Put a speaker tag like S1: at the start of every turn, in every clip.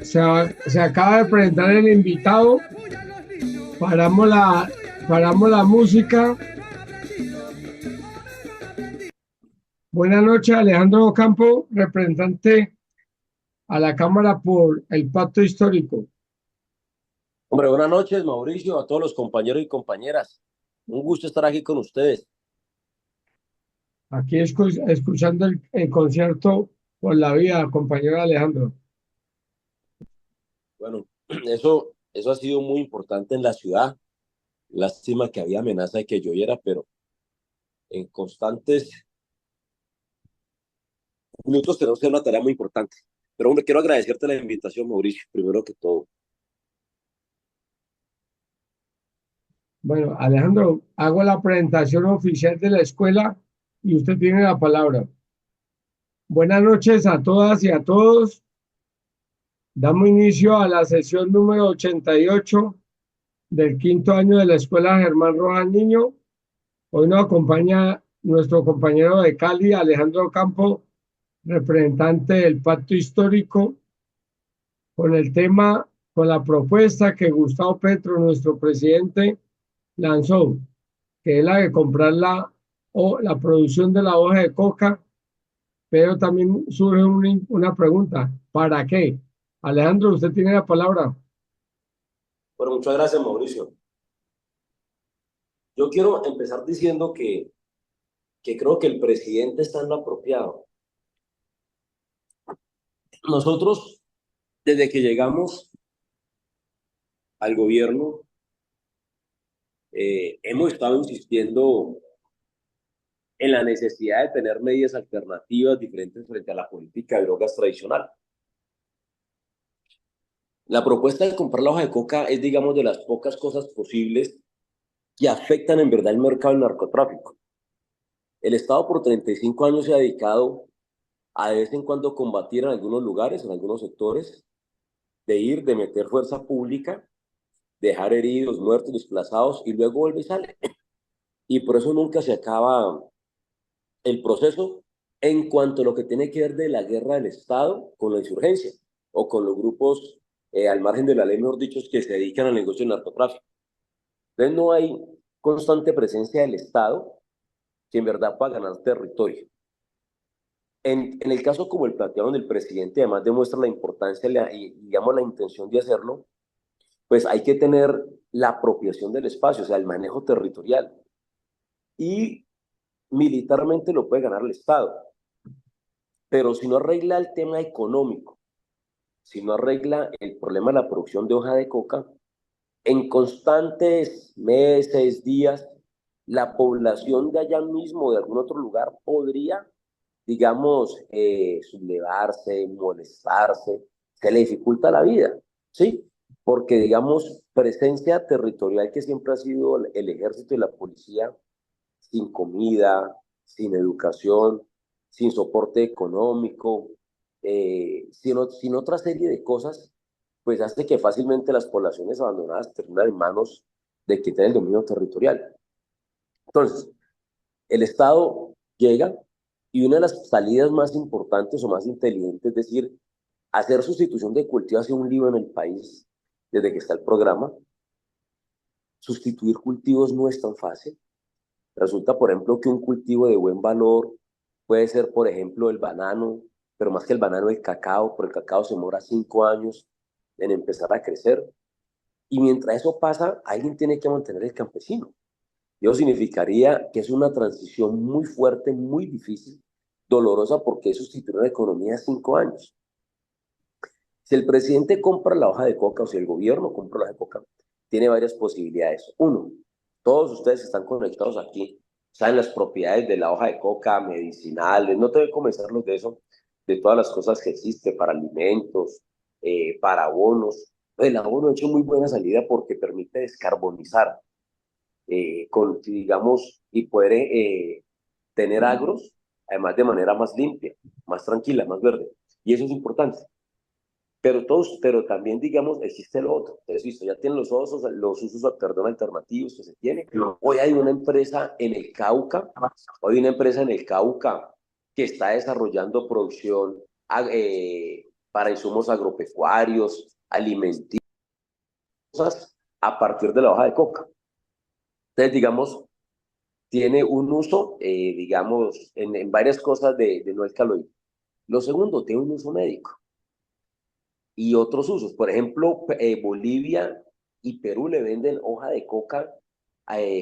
S1: Se acaba de presentar el invitado, paramos la, paramos la música. Buenas noches, Alejandro Campo, representante a la Cámara por el Pacto Histórico.
S2: Hombre, buenas noches, Mauricio, a todos los compañeros y compañeras. Un gusto estar aquí con ustedes.
S1: Aquí escuchando el concierto por la vida, compañero Alejandro.
S2: Bueno, eso ha sido muy importante en la ciudad. Lástima que había amenaza de que lloviera, pero en constantes minutos tenemos que hacer una tarea muy importante. Pero, hombre, quiero agradecerte la invitación, Mauricio, primero que todo.
S1: Bueno, Alejandro, hago la presentación oficial de la escuela y usted tiene la palabra. Buenas noches a todas y a todos. Damos inicio a la sesión número 88 del quinto año de la Escuela Germán Rojas Niño. Hoy nos acompaña nuestro compañero de Cali, Alejandro Campo, representante del Pacto Histórico, con el tema, con la propuesta que Gustavo Petro, nuestro presidente, lanzó, que es la de comprar la producción de la hoja de coca, pero también surge una pregunta, ¿para qué? Alejandro, usted tiene la palabra.
S2: Bueno, muchas gracias, Mauricio. Yo quiero empezar diciendo que creo que el presidente está en lo apropiado. Nosotros, desde que llegamos al gobierno, hemos estado insistiendo en la necesidad de tener medidas alternativas diferentes frente a la política de drogas tradicional. La propuesta de comprar la hoja de coca es, digamos, de las pocas cosas posibles que afectan en verdad el mercado del narcotráfico. El Estado por 35 años se ha dedicado a de vez en cuando combatir en algunos lugares, en algunos sectores, de meter fuerza pública, dejar heridos, muertos, desplazados, y luego vuelve y sale. Y por eso nunca se acaba el proceso en cuanto a lo que tiene que ver de la guerra del Estado con la insurgencia o con los grupos al margen de la ley, mejor dicho, que se dedican al negocio del narcotráfico. Entonces no hay constante presencia del Estado que en verdad pueda ganar territorio. En el caso como el plantearon del presidente, además demuestra la importancia y digamos la intención de hacerlo, pues hay que tener la apropiación del espacio, o sea, el manejo territorial. Y militarmente lo puede ganar el Estado, pero si no arregla el tema económico, si no arregla el problema de la producción de hoja de coca, en constantes meses, días, la población de allá mismo, de algún otro lugar, podría, digamos, sublevarse, molestarse, se le dificulta la vida, ¿sí? Porque, digamos, presencia territorial que siempre ha sido el ejército y la policía, sin comida, sin educación, sin soporte económico, sin otra serie de cosas, pues hace que fácilmente las poblaciones abandonadas terminan en manos de quien tiene el dominio territorial. Entonces, el Estado llega y una de las salidas más importantes o más inteligentes es decir, hacer sustitución de cultivo hacia un lío en el país desde que está el programa. Sustituir cultivos no es tan fácil. Resulta, por ejemplo, que un cultivo de buen valor puede ser, por ejemplo, el banano, pero más que el banano, el cacao, porque el cacao se demora 5 años en empezar a crecer. Y mientras eso pasa, alguien tiene que mantener el campesino. Y eso significaría que es una transición muy fuerte, muy difícil, dolorosa, porque es sustituir una economía de 5 años. Si el presidente compra la hoja de coca o si el gobierno compra la hoja de coca, tiene varias posibilidades. Uno, todos ustedes están conectados aquí, saben las propiedades de la hoja de coca, medicinales, no tengo que convencerlos de eso, de todas las cosas que existen para alimentos, para abonos. El abono ha hecho muy buena salida porque permite descarbonizar, digamos, y poder tener agros, además de manera más limpia, más tranquila, más verde. Y eso es importante. Pero también, digamos, existe lo otro. Entonces, visto, ya tienen los usos, perdón, alternativos que se tienen. Hoy hay una empresa en el Cauca, hoy hay una empresa en el Cauca que está desarrollando producción para insumos agropecuarios, alimenticios, a partir de la hoja de coca. Entonces, digamos, tiene un uso, digamos, en varias cosas de no alcaloide. Lo segundo, tiene un uso médico y otros usos. Por ejemplo, Bolivia y Perú le venden hoja de coca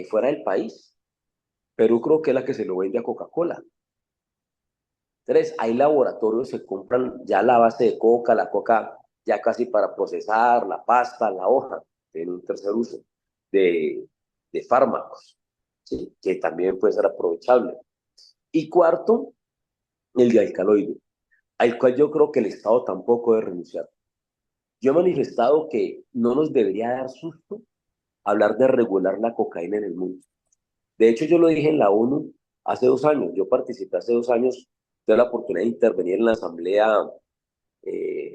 S2: fuera del país. Perú creo que es la que se lo vende a Coca-Cola. Tres, hay laboratorios que compran ya la base de coca, la coca ya casi para procesar, la pasta, la hoja, en un tercer uso de fármacos, ¿sí? Que también puede ser aprovechable. Y cuarto, el de alcaloide, al cual yo creo que el Estado tampoco debe renunciar. Yo he manifestado que no nos debería dar susto hablar de regular la cocaína en el mundo. De hecho, yo lo dije en la ONU hace 2 años. Yo participé hace 2 años, tuve la oportunidad de intervenir en la asamblea,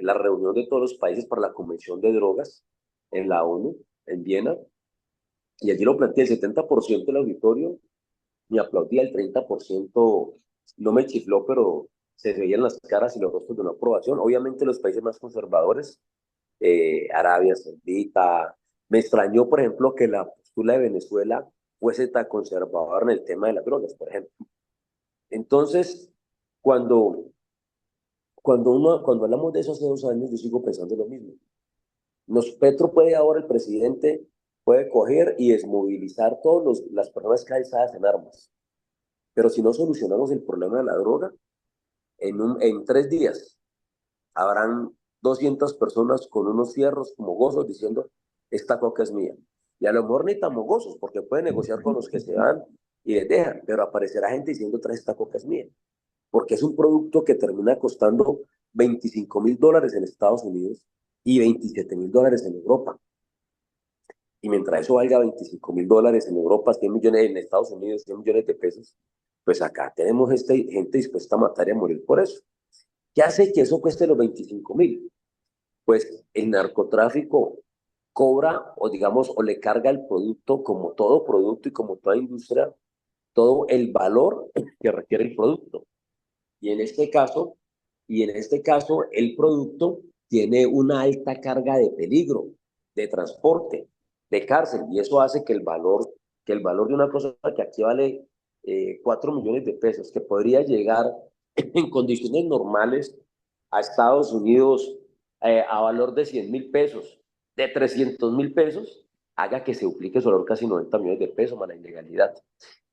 S2: la reunión de todos los países para la Convención de Drogas en la ONU, en Viena, y allí lo planteé, el 70% del auditorio me aplaudía, el 30% no me chifló, pero se veían las caras y los rostros de una aprobación. Obviamente los países más conservadores, Arabia Saudita, me extrañó, por ejemplo, que la postura de Venezuela fuese tan conservadora en el tema de las drogas, por ejemplo. Entonces, cuando, cuando hablamos de eso hace 2 años, yo sigo pensando lo mismo. Petro puede ahora, el presidente, puede coger y desmovilizar todas las personas calzadas en armas. Pero si no solucionamos el problema de la droga, en 3 días habrán 200 personas con unos fierros como gozos diciendo, esta coca es mía. Y a lo mejor ni tan mogosos, porque pueden negociar con los que se van y les dejan, pero aparecerá gente diciendo, trae esta coca es mía. Porque es un producto que termina costando $25.000 en Estados Unidos y $27.000 en Europa. Y mientras eso valga $25.000 en Europa, 100 millones en Estados Unidos, 100 millones de pesos, pues acá tenemos gente dispuesta a matar y a morir por eso. ¿Qué hace que eso cueste los 25.000? Pues el narcotráfico cobra o digamos, o le carga el producto como todo producto y como toda industria, todo el valor que requiere el producto. Y en este caso, el producto tiene una alta carga de peligro, de transporte, de cárcel, y eso hace que el valor de una cosa que aquí vale 4 millones de pesos, que podría llegar en condiciones normales a Estados Unidos a valor de 100.000 pesos, de 300.000 pesos, haga que se duplique su valor casi 90 millones de pesos a la ilegalidad.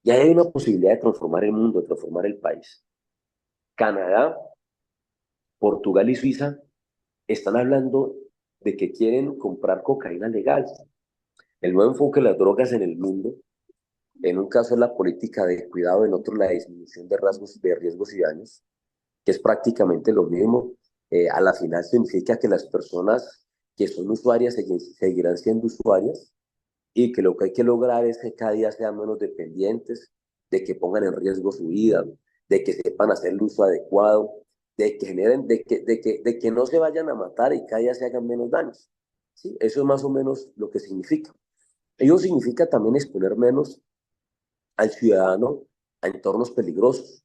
S2: Y hay una posibilidad de transformar el mundo, de transformar el país. Canadá, Portugal y Suiza están hablando de que quieren comprar cocaína legal. El nuevo enfoque de las drogas en el mundo, en un caso es la política de cuidado, en otro la disminución de riesgos y daños, que es prácticamente lo mismo. A la final significa que las personas que son usuarias seguirán siendo usuarias y que lo que hay que lograr es que cada día sean menos dependientes, de que pongan en riesgo su vida, de que sepan hacer el uso adecuado, de que generen, de que no se vayan a matar y cada día se hagan menos daños. ¿Sí? Eso es más o menos lo que significa. Ello significa también exponer menos al ciudadano a entornos peligrosos.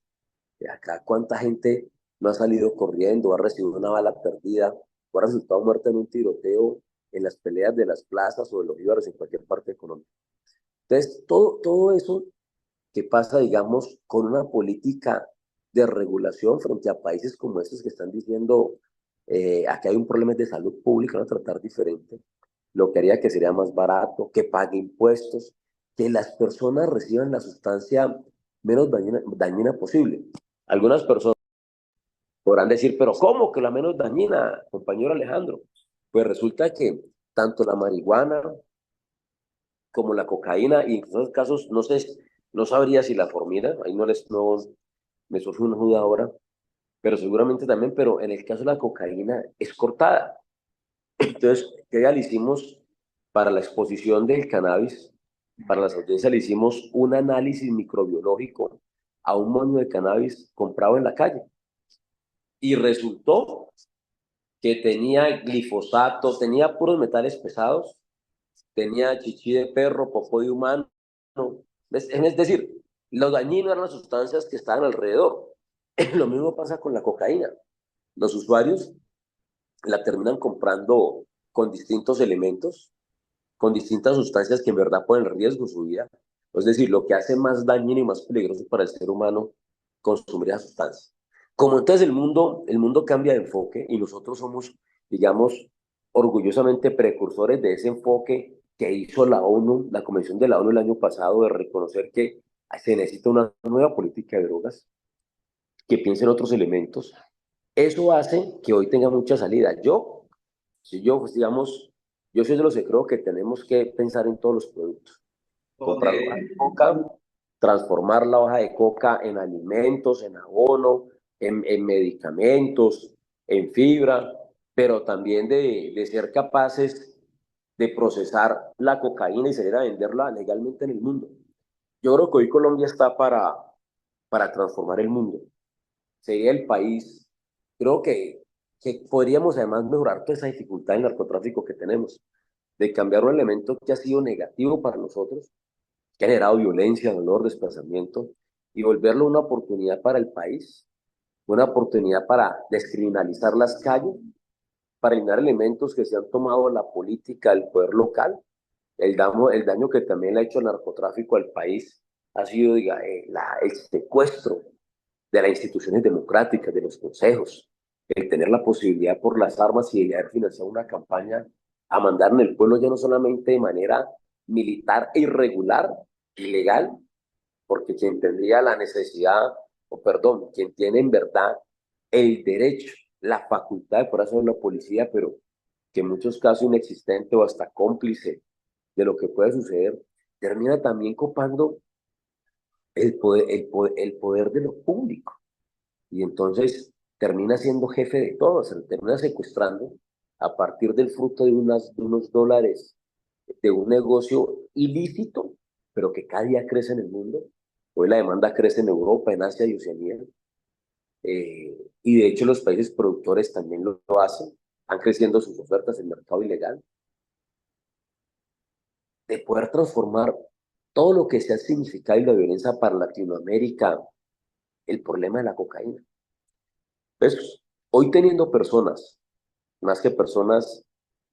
S2: De acá, ¿cuánta gente no ha salido corriendo, ha recibido una bala perdida, o ha resultado muerta en un tiroteo en las peleas de las plazas o de los víveres en cualquier parte económica? Entonces, todo eso que pasa, digamos, con una política de regulación frente a países como estos que están diciendo, aquí hay un problema de salud pública, van a tratar diferente, lo que haría que sería más barato, que pague impuestos, que las personas reciban la sustancia menos dañina posible. Algunas personas podrán decir, pero ¿cómo que la menos dañina, compañero Alejandro? Pues resulta que tanto la marihuana como la cocaína, y en esos casos no sé, no sabría si la formina, ahí no me surge una duda ahora, pero seguramente también, pero en el caso de la cocaína es cortada. Entonces, ¿qué le hicimos para la exposición del cannabis? Para las audiencias le hicimos un análisis microbiológico a un moño de cannabis comprado en la calle. Y resultó que tenía glifosato, tenía puros metales pesados, tenía chichi de perro, popó de humano. Es decir, lo dañino eran las sustancias que estaban alrededor. Lo mismo pasa con la cocaína. Los usuarios la terminan comprando con distintos elementos, con distintas sustancias que en verdad ponen en riesgo su vida. Es decir, lo que hace más dañino y más peligroso para el ser humano consumir esa sustancia. Como entonces el mundo cambia de enfoque y nosotros somos, digamos, orgullosamente precursores de ese enfoque que hizo la ONU, la Convención de la ONU el año pasado, de reconocer que se necesita una nueva política de drogas, que piense en otros elementos. Eso hace que hoy tenga mucha salida. Si yo, pues, digamos, yo soy de los que creo que tenemos que pensar en todos los productos. Comprar hoja de coca, transformar la hoja de coca en alimentos, en abono, en medicamentos, en fibra, pero también de ser capaces de procesar la cocaína y salir a venderla legalmente en el mundo. Yo creo que hoy Colombia está para transformar el mundo. Sería el país, creo que podríamos además mejorar toda esa dificultad del narcotráfico que tenemos, de cambiar un elemento que ha sido negativo para nosotros, que ha generado violencia, dolor, desplazamiento, y volverlo una oportunidad para el país, una oportunidad para descriminalizar las calles, para eliminar elementos que se han tomado la política, el poder local, el daño que también le ha hecho el narcotráfico al país ha sido, diga, el secuestro de las instituciones democráticas, de los consejos, el tener la posibilidad por las armas y de haber financiado una campaña a mandar en el pueblo ya no solamente de manera militar e irregular, ilegal, porque quien tendría la necesidad, o perdón, quien tiene en verdad el derecho, la facultad de poder hacer la policía, pero que en muchos casos inexistente o hasta cómplice de lo que puede suceder, termina también copando el poder de lo público. Y entonces termina siendo jefe de todo, se termina secuestrando a partir del fruto de unos dólares de un negocio ilícito, pero que cada día crece en el mundo. Hoy la demanda crece en Europa, en Asia y Oceanía, y de hecho los países productores también lo hacen, han creciendo sus ofertas en el mercado ilegal, de poder transformar todo lo que sea significado y la violencia para Latinoamérica, el problema de la cocaína. Pues, hoy teniendo personas, más que personas,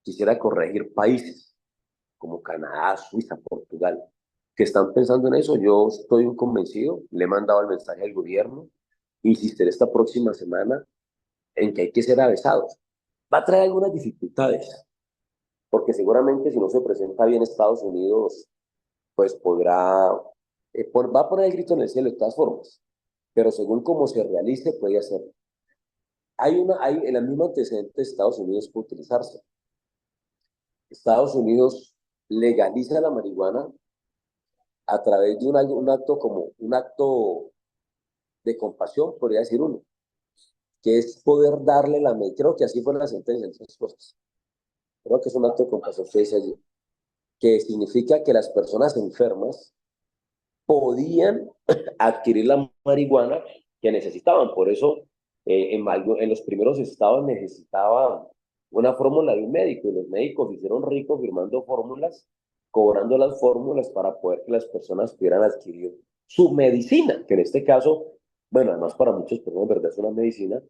S2: quisiera corregir países como Canadá, Suiza, Portugal, que están pensando en eso. Yo estoy un convencido, le he mandado el mensaje al gobierno, insistiré esta próxima semana en que hay que ser avesados. Va a traer algunas dificultades, porque seguramente si no se presenta bien Estados Unidos, pues podrá, va a poner el grito en el cielo de todas formas, pero según cómo se realice, puede hacer. Hay el mismo antecedente de Estados Unidos puede utilizarse. Estados Unidos legaliza la marihuana a través de un acto como un acto de compasión, podría decir uno, que es poder darle la medicina. Creo que así fue la sentencia en esas cosas. Creo que es un acto de compasión que dice allí, que significa que las personas enfermas podían adquirir la marihuana que necesitaban. Por eso, en los primeros estados necesitaban una fórmula de un médico y los médicos se hicieron ricos firmando fórmulas, cobrando las fórmulas para poder que las personas pudieran adquirir su medicina, que en este caso, bueno, además para muchas personas, en verdad es una medicina,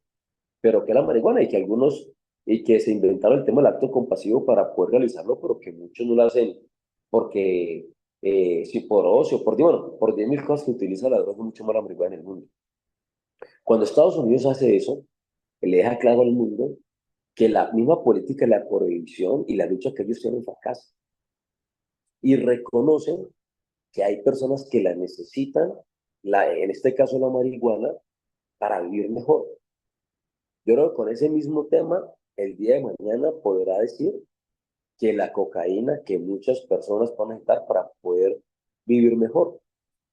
S2: pero que es la marihuana y que se inventaron el tema del acto compasivo para poder realizarlo, pero que muchos no lo hacen porque si por ocio, bueno, por 10.000 cosas que utiliza la droga, mucho más la marihuana en el mundo. Cuando Estados Unidos hace eso, le deja claro al mundo que la misma política de la prohibición y la lucha que ellos tienen fracasa. Y reconocen que hay personas que la necesitan, en este caso la marihuana, para vivir mejor. Yo creo que con ese mismo tema, el día de mañana podrá decir que la cocaína que muchas personas van a necesitar para poder vivir mejor.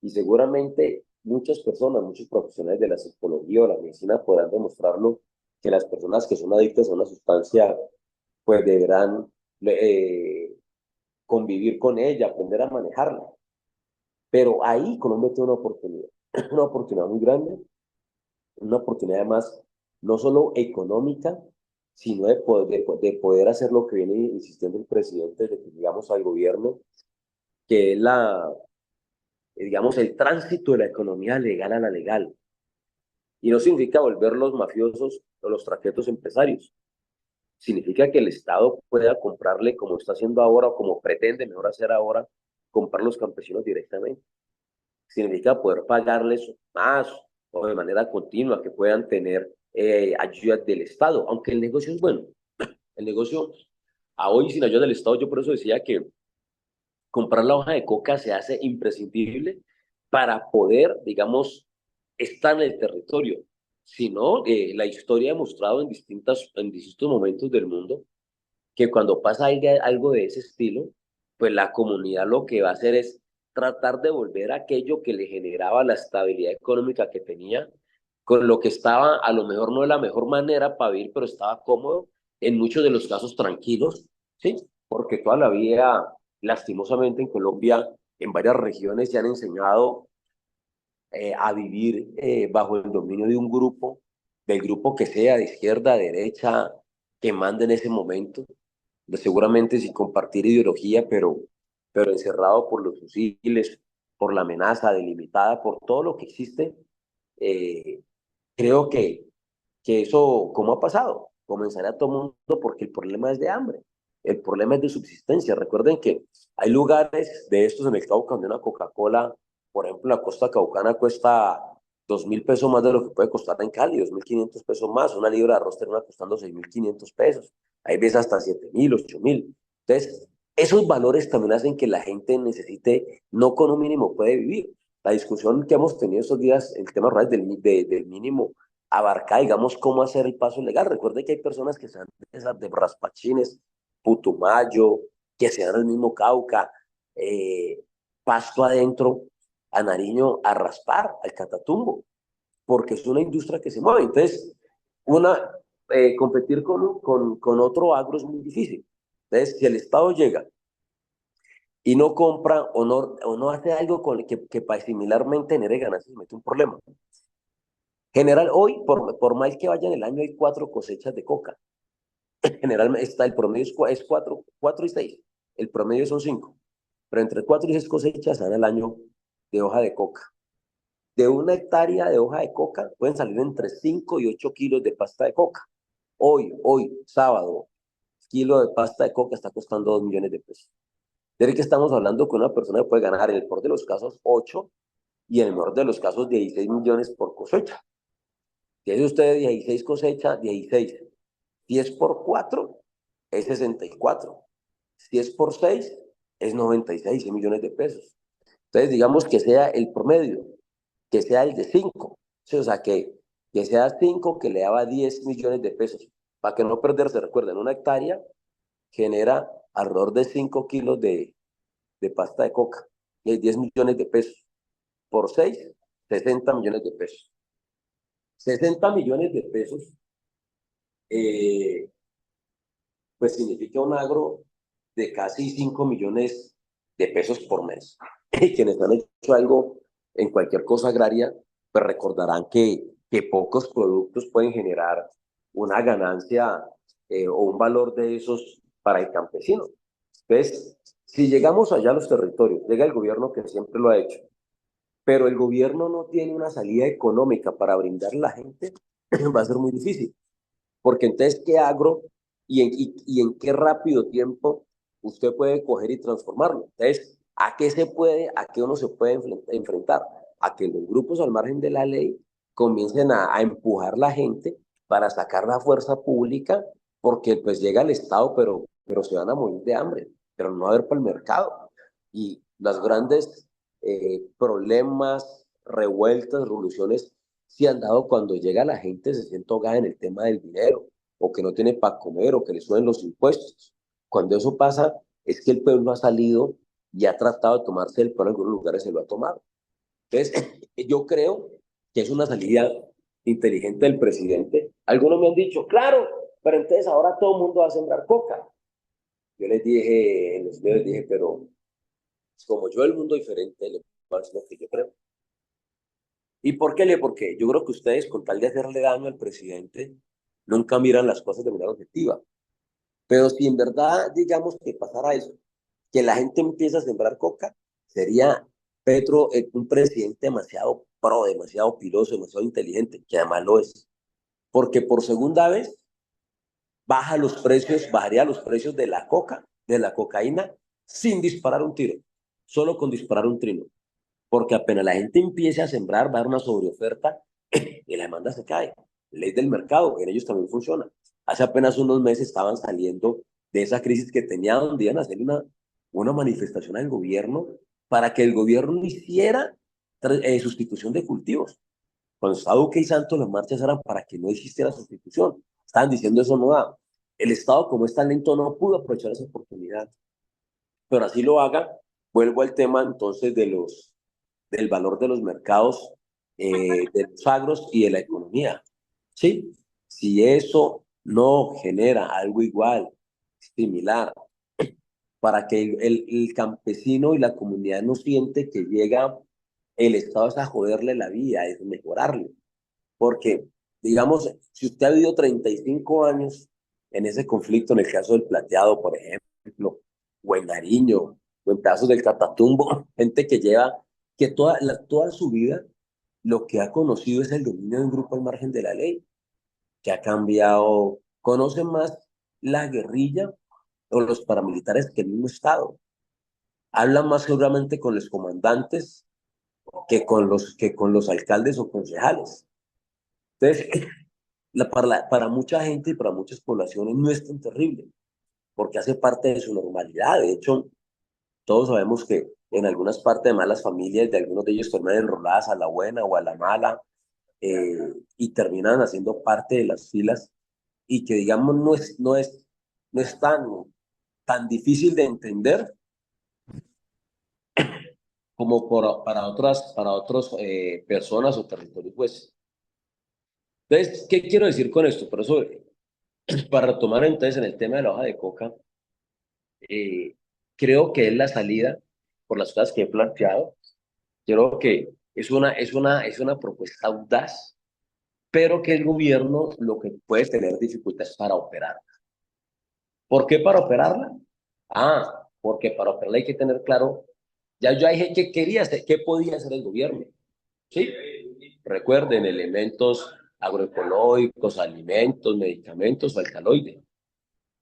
S2: Y seguramente muchas personas, muchos profesionales de la psicología o la medicina podrán demostrarlo, que las personas que son adictas a una sustancia, pues deberán convivir con ella, aprender a manejarla. Pero ahí Colombia tiene una oportunidad, una oportunidad muy grande, una oportunidad además no solo económica, sino de poder hacer lo que viene insistiendo el presidente desde que llegamos al gobierno, que es digamos, el tránsito de la economía legal a la legal. Y no significa volver los mafiosos o los traquetos empresarios, significa que el Estado pueda comprarle, como está haciendo ahora o como pretende mejor hacer ahora, comprar a los campesinos directamente. Significa poder pagarles más o de manera continua, que puedan tener ayudas del Estado, aunque el negocio es bueno. El negocio, a hoy sin ayuda del Estado, yo por eso decía que comprar la hoja de coca se hace imprescindible para poder, digamos, estar en el territorio. Si no, la historia ha demostrado en distintos momentos del mundo que cuando pasa algo de ese estilo, pues la comunidad lo que va a hacer es tratar de volver a aquello que le generaba la estabilidad económica que tenía, con lo que estaba, a lo mejor no de la mejor manera para vivir, pero estaba cómodo, en muchos de los casos tranquilos, ¿sí? Porque toda la vida, lastimosamente en Colombia, en varias regiones se han enseñado a vivir bajo el dominio de un grupo, del grupo que sea, de izquierda, derecha, que mande en ese momento, seguramente sin compartir ideología, pero encerrado por los fusiles, por la amenaza delimitada, por todo lo que existe. eh, Creo que eso, ¿cómo ha pasado? Comenzará a todo mundo porque el problema es de hambre, el problema es de subsistencia. Recuerden que hay lugares de estos en el Cauca donde una Coca-Cola, por ejemplo, la costa caucana cuesta 2.000 pesos más de lo que puede costar en Cali, 2.500 pesos más. Una libra de arroz termina costando 6.500 pesos. Hay veces hasta 7.000, 8.000. Entonces, esos valores también hacen que la gente necesite, no con un mínimo puede vivir. La discusión que hemos tenido estos días, el tema real del mínimo abarcar, digamos, cómo hacer el paso legal. Recuerde que hay personas que se dan de raspachines, Putumayo, que se dan al mismo Cauca, eh, Pasto adentro, a Nariño, a raspar, al Catatumbo, porque es una industria que se mueve. Entonces, una, competir con otro agro es muy difícil. Entonces, si el Estado llega y no compra o no hace algo que para similarmente genere ganancias, mete un problema. General, hoy, por mal que vaya en el año, hay 4 cosechas de coca. Generalmente está el promedio es 4 y 6. El promedio son 5. Pero entre 4 y 6 cosechas dan al año de hoja de coca. De 1 hectárea de hoja de coca pueden salir entre 5 y 8 kilos de pasta de coca. Hoy, sábado, kilo de pasta de coca está costando 2 millones de pesos. De que estamos hablando con una persona que puede ganar en el peor de los casos 8 y en el mejor de los casos 16 millones por cosecha. Si es usted 16 cosecha, 16. Si es por 4, es 64. Si es por 6, es 96 millones de pesos. Entonces, digamos que sea el promedio, que sea el de 5. ¿Sí? O sea, que sea 5 que le daba 10 millones de pesos. Para que no perderse, recuerden, una hectárea genera alrededor de 5 kilos de pasta de coca. Y hay 10 millones de pesos. Por 6, 60 millones de pesos. 60 millones de pesos eh, pues significa un agro de casi 5 millones de pesos por mes. Y quienes han hecho algo en cualquier cosa agraria, pues recordarán que pocos productos pueden generar una ganancia o un valor de esos para el campesino. Entonces, si llegamos allá a los territorios, llega el gobierno que siempre lo ha hecho, pero el gobierno no tiene una salida económica para brindar a la gente, va a ser muy difícil. Porque entonces, ¿qué agro y en qué rápido tiempo usted puede coger y transformarlo? Entonces, a qué uno se puede enfrentar? A que los grupos al margen de la ley comiencen a empujar la gente para sacar la fuerza pública, porque pues llega el Estado, pero se van a morir de hambre, pero no va a haber para el mercado. Y las grandes problemas, revueltas, revoluciones se han dado cuando llega la gente, se siente ahogada en el tema del dinero, o que no tiene para comer, o que le suben los impuestos. Cuando eso pasa, es que el pueblo ha salido y ha tratado de tomarse el pueblo, en algunos lugares se lo ha tomado. Entonces, yo creo que es una salida inteligente del presidente. Algunos me han dicho, claro, pero entonces ahora todo el mundo va a sembrar coca. Yo les dije, en los medios les dije, pero como yo el mundo diferente, le voy a decir lo que yo creo. ¿Y por qué? Porque yo creo que ustedes, con tal de hacerle daño al presidente, nunca miran las cosas de manera objetiva. Pero si en verdad, digamos que pasara eso, que la gente empieza a sembrar coca, sería Petro un presidente demasiado pro, demasiado piloso, demasiado inteligente, que además lo es. Porque por segunda vez bajaría los precios de la de la cocaína, sin disparar un tiro, solo con disparar un trino. Porque apenas la gente empiece a sembrar, va a haber una sobreoferta y la demanda se cae. Ley del mercado, en ellos también funciona. Hace apenas unos meses estaban saliendo de esa crisis que tenían, donde iban a hacer una manifestación al gobierno para que el gobierno no hiciera sustitución de cultivos. Cuando estaba Duque y Santos, las marchas eran para que no existiera sustitución. Estaban diciendo eso no da. El Estado, como es tan lento, no pudo aprovechar esa oportunidad. Pero así lo haga, vuelvo al tema entonces del valor de los mercados, de los agros y de la economía. ¿Sí? Si eso no genera algo igual, similar, para que el campesino y la comunidad no siente que llega el Estado es a joderle la vida, es mejorarle. Porque, digamos, si usted ha vivido 35 años en ese conflicto, en el caso del Plateado, por ejemplo, o en Nariño, o en pedazos del Catatumbo, gente que lleva, que toda su vida lo que ha conocido es el dominio de un grupo al margen de la ley, que ha cambiado, conoce más la guerrilla o los paramilitares que el mismo Estado. Hablan más seguramente con los comandantes que con los alcaldes o concejales. Entonces, para mucha gente y para muchas poblaciones no es tan terrible, porque hace parte de su normalidad. De hecho, todos sabemos que en algunas partes de malas familias, de algunos de ellos terminan enroladas a la buena o a la mala, y terminan haciendo parte de las filas, y que digamos no es tan difícil de entender como para otras personas o territorios, pues. Entonces, ¿qué quiero decir con esto? Por eso, para retomar entonces en el tema de la hoja de coca, eh, creo que es la salida por las cosas que he planteado. Creo que es una propuesta audaz, pero que el gobierno lo que puede tener dificultades para operar. ¿Por qué para operarla? Porque para operarla hay que tener claro, ya dije qué quería hacer, qué podía hacer el gobierno. ¿Sí? Recuerden, elementos agroecológicos, alimentos, medicamentos, alcaloides.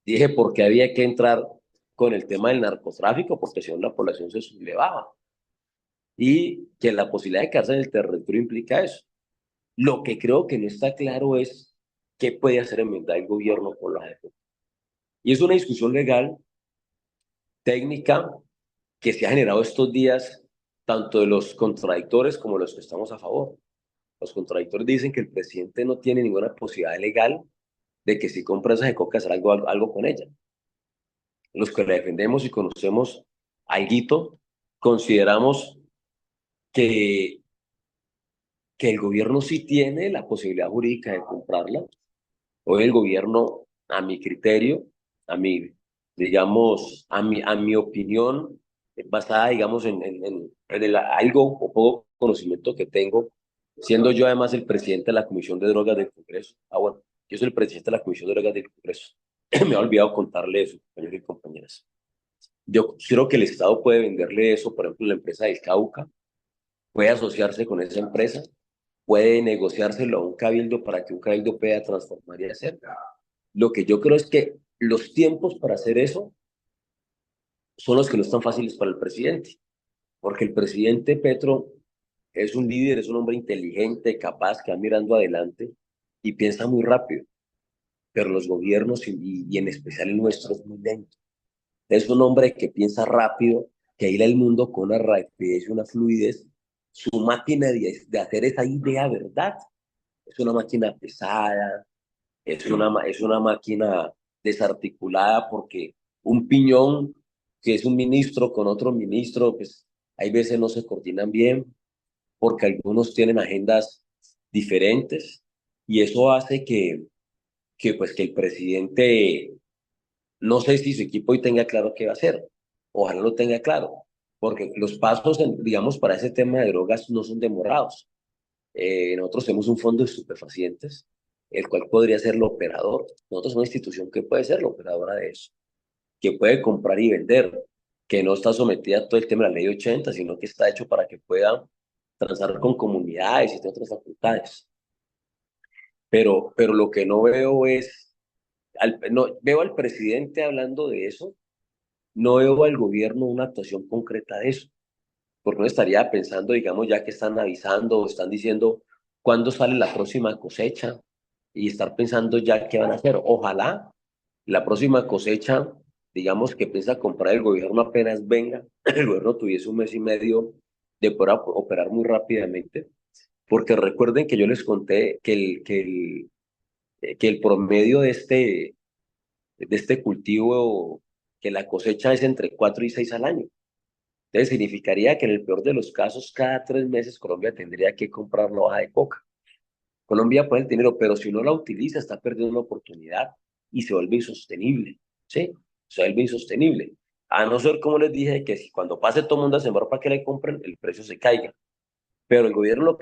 S2: Dije porque había que entrar con el tema del narcotráfico, porque si no la población se sublevaba. Y que la posibilidad de quedarse en el territorio implica eso. Lo que creo que no está claro es qué puede hacer en verdad el gobierno con la gente. Y es una discusión legal, técnica, que se ha generado estos días, tanto de los contradictores como de los que estamos a favor. Los contradictores dicen que el presidente no tiene ninguna posibilidad legal de que si compra esas de coca hacer algo con ella. Los que la defendemos y conocemos alguito, consideramos que, que el gobierno sí tiene la posibilidad jurídica de comprarla. Hoy el gobierno, a mi criterio, a mi, digamos, a mi opinión, basada, digamos, en algo o poco conocimiento que tengo, siendo yo además el presidente de la Comisión de Drogas del Congreso. Bueno, yo soy el presidente de la Comisión de Drogas del Congreso. Me he olvidado contarle eso, compañeros y compañeras. Yo creo que el Estado puede venderle eso, por ejemplo, la empresa del Cauca, puede asociarse con esa empresa, puede negociárselo a un cabildo para que un cabildo pueda transformar y hacer. Lo que yo creo es que los tiempos para hacer eso son los que no están fáciles para el presidente, porque el presidente Petro es un líder, es un hombre inteligente, capaz, que va mirando adelante y piensa muy rápido, pero los gobiernos y en especial el nuestro es muy lento. Es un hombre que piensa rápido, que hila el mundo con una rapidez y una fluidez. Su máquina de hacer esa idea verdad es una máquina pesada, es una máquina desarticulada porque un piñón que es un ministro con otro ministro, pues hay veces no se coordinan bien porque algunos tienen agendas diferentes y eso hace pues, que el presidente, no sé si su equipo hoy tenga claro qué va a hacer, ojalá lo tenga claro, porque los pasos, digamos, para ese tema de drogas no son demorados. Nosotros tenemos un fondo de estupefacientes, el cual podría ser el operador. Nosotros somos una institución que puede ser la operadora de eso, que puede comprar y vender, que no está sometida a todo el tema de la ley 80, sino que está hecho para que pueda transar con comunidades y otras facultades. Pero lo que no veo es no, veo al presidente hablando de eso, no veo al gobierno una actuación concreta de eso, porque uno estaría pensando, digamos, ya que están avisando o están diciendo cuándo sale la próxima cosecha y estar pensando ya qué van a hacer. Ojalá la próxima cosecha, digamos, que piensa comprar el gobierno apenas venga, el gobierno tuviese un mes y medio de poder operar muy rápidamente, porque recuerden que yo les conté que el promedio de este cultivo, que la cosecha es entre 4 y 6 al año. Entonces significaría que en el peor de los casos, cada 3 meses Colombia tendría que comprar la hoja de coca. Colombia pone el dinero, pero si no la utiliza, está perdiendo una oportunidad y se vuelve insostenible, ¿sí? Se vuelve insostenible. A no ser, como les dije, que si cuando pase todo el mundo a sembrar para que le compren, el precio se caiga. Pero el gobierno,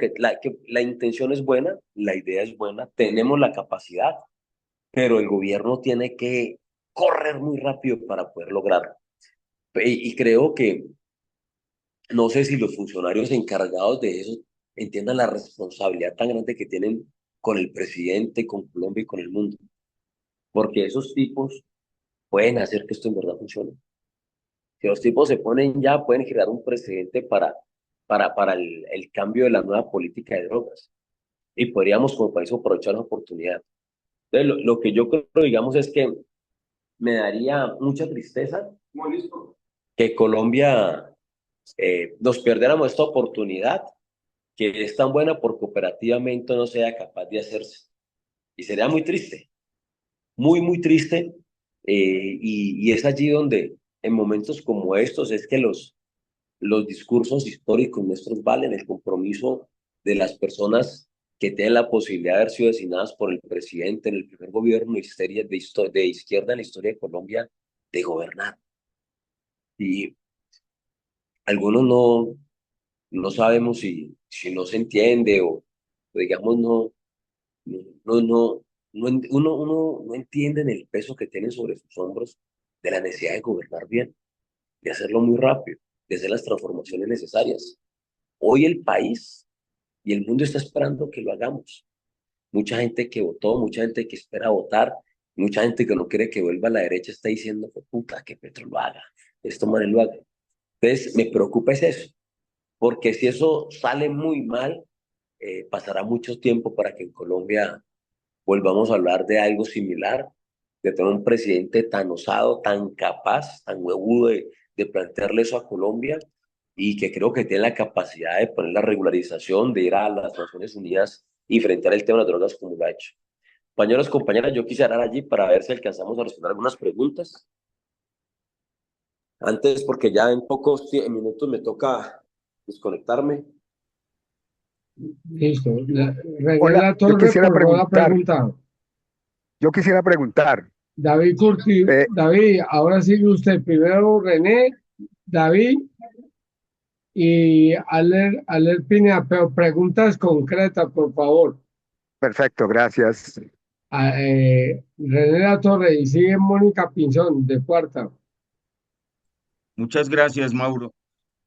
S2: la intención es buena, la idea es buena, tenemos la capacidad, pero el gobierno tiene que correr muy rápido para poder lograrlo. Y creo que, no sé si los funcionarios encargados de eso entiendan la responsabilidad tan grande que tienen con el presidente, con Colombia y con el mundo, porque esos tipos pueden hacer que esto en verdad funcione. Si los tipos se ponen ya, pueden crear un precedente para el cambio de la nueva política de drogas. Y podríamos como país aprovechar la oportunidad. Entonces, lo que yo creo, digamos, es que me daría mucha tristeza que Colombia nos perdiéramos esta oportunidad que es tan buena porque operativamente no sea capaz de hacerse. Y sería muy triste, muy, muy triste. Y es allí donde en momentos como estos es que los discursos históricos nuestros valen, el compromiso de las personas que tienen la posibilidad de haber sido designadas por el presidente en el primer gobierno de izquierda en la historia de Colombia de gobernar. Y algunos no sabemos si no se entiende o digamos no, no, no, uno no entiende el peso que tienen sobre sus hombros de la necesidad de gobernar bien, de hacerlo muy rápido, de hacer las transformaciones necesarias. Hoy el país y el mundo está esperando que lo hagamos. Mucha gente que votó, mucha gente que espera votar, mucha gente que no quiere que vuelva a la derecha está diciendo, puta, que Petro lo haga, esto man lo haga. Entonces, me preocupa es eso, porque si eso sale muy mal, pasará mucho tiempo para que en Colombia volvamos a hablar de algo similar, de tener un presidente tan osado, tan capaz, tan huevudo de plantearle eso a Colombia y que creo que tiene la capacidad de poner la regularización, de ir a las Naciones Unidas y enfrentar el tema de las drogas como lo ha hecho. Compañeros, compañeras, yo quisiera ir allí para ver si alcanzamos a responder algunas preguntas. Antes, porque ya en pocos minutos me toca desconectarme.
S1: Listo. René
S3: Hola,
S1: La Torre formó la pregunta.
S3: yo quisiera preguntar,
S1: David Curti,
S3: eh,
S1: David, ahora sigue usted. Primero René, David y Aler Pineda, pero preguntas concretas, por favor.
S3: perfecto, gracias.
S1: René La Torre y sigue Mónica Pinzón de cuarta.
S4: Muchas gracias, Mauro.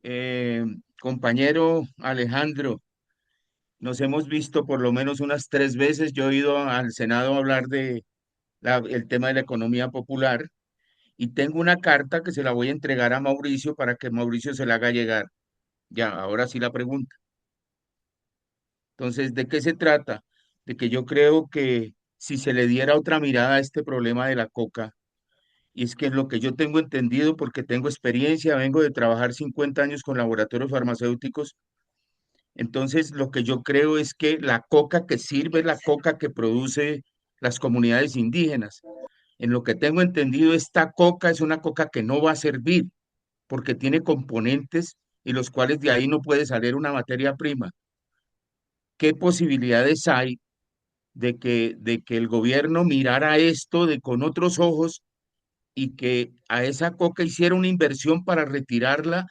S4: Eh, Compañero Alejandro, nos hemos visto por lo menos unas 3 veces. Yo he ido al Senado a hablar de el tema de la economía popular y tengo una carta que se la voy a entregar a Mauricio para que Mauricio se la haga llegar. Ya, ahora sí la pregunta. Entonces, ¿de qué se trata? De que yo creo que si se le diera otra mirada a este problema de la coca, y es que es lo que yo tengo entendido porque tengo experiencia, vengo de trabajar 50 años con laboratorios farmacéuticos. Entonces, lo que yo creo es que la coca que sirve es la coca que produce las comunidades indígenas. En lo que tengo entendido, esta coca es una coca que no va a servir porque tiene componentes y los cuales de ahí no puede salir una materia prima. ¿Qué posibilidades hay de que el gobierno mirara esto con otros ojos y que a esa coca hiciera una inversión para retirarla,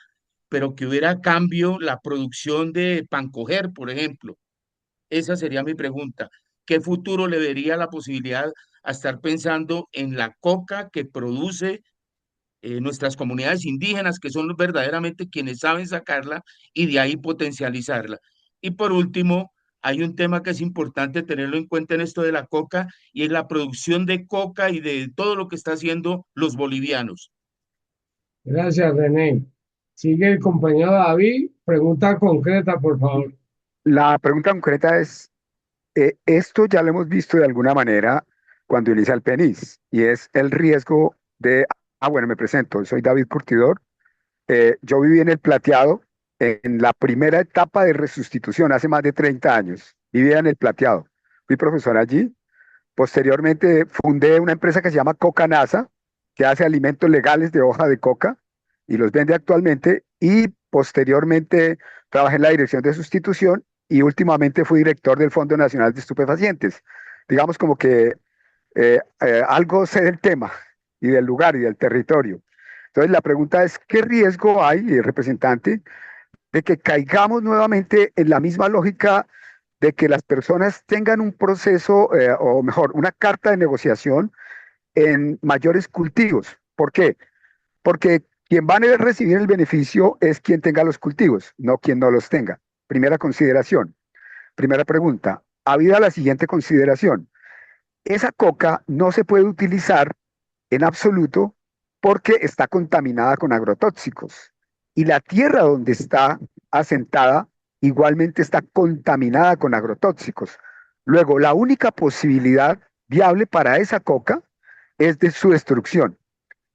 S4: pero que hubiera a cambio la producción de pancoger, por ejemplo? Esa sería mi pregunta. ¿Qué futuro le vería la posibilidad a estar pensando en la coca que produce nuestras comunidades indígenas, que son verdaderamente quienes saben sacarla y de ahí potencializarla? Y por último, hay un tema que es importante tenerlo en cuenta en esto de la coca y es la producción de coca y de todo lo que está haciendo los bolivianos.
S1: Gracias, René. Sigue el compañero David. Pregunta concreta, por favor.
S3: La pregunta concreta es, esto ya lo hemos visto de alguna manera cuando inicia el PENIS, y es el riesgo de, bueno, me presento, soy David Curtidor. Yo viví en el Plateado en la primera etapa de resustitución hace más de 30 años. Vivía en el Plateado. Fui profesor allí. Posteriormente fundé una empresa que se llama Coca NASA, que hace alimentos legales de hoja de coca y los vende actualmente. Y posteriormente trabajé en la dirección de sustitución y últimamente fui director del Fondo Nacional de Estupefacientes. Digamos como que algo sé del tema y del lugar y del territorio. Entonces la pregunta es, ¿qué riesgo hay, representante, de que caigamos nuevamente en la misma lógica de que las personas tengan un proceso, o mejor, una carta de negociación en mayores cultivos? ¿Por qué? Porque quien va a recibir el beneficio es quien tenga los cultivos, no quien no los tenga. Primera consideración. Primera pregunta. Habida la siguiente consideración. Esa coca no se puede utilizar en absoluto porque está contaminada con agrotóxicos. Y la tierra donde está asentada igualmente está contaminada con agrotóxicos. Luego, la única posibilidad viable para esa coca es de su destrucción.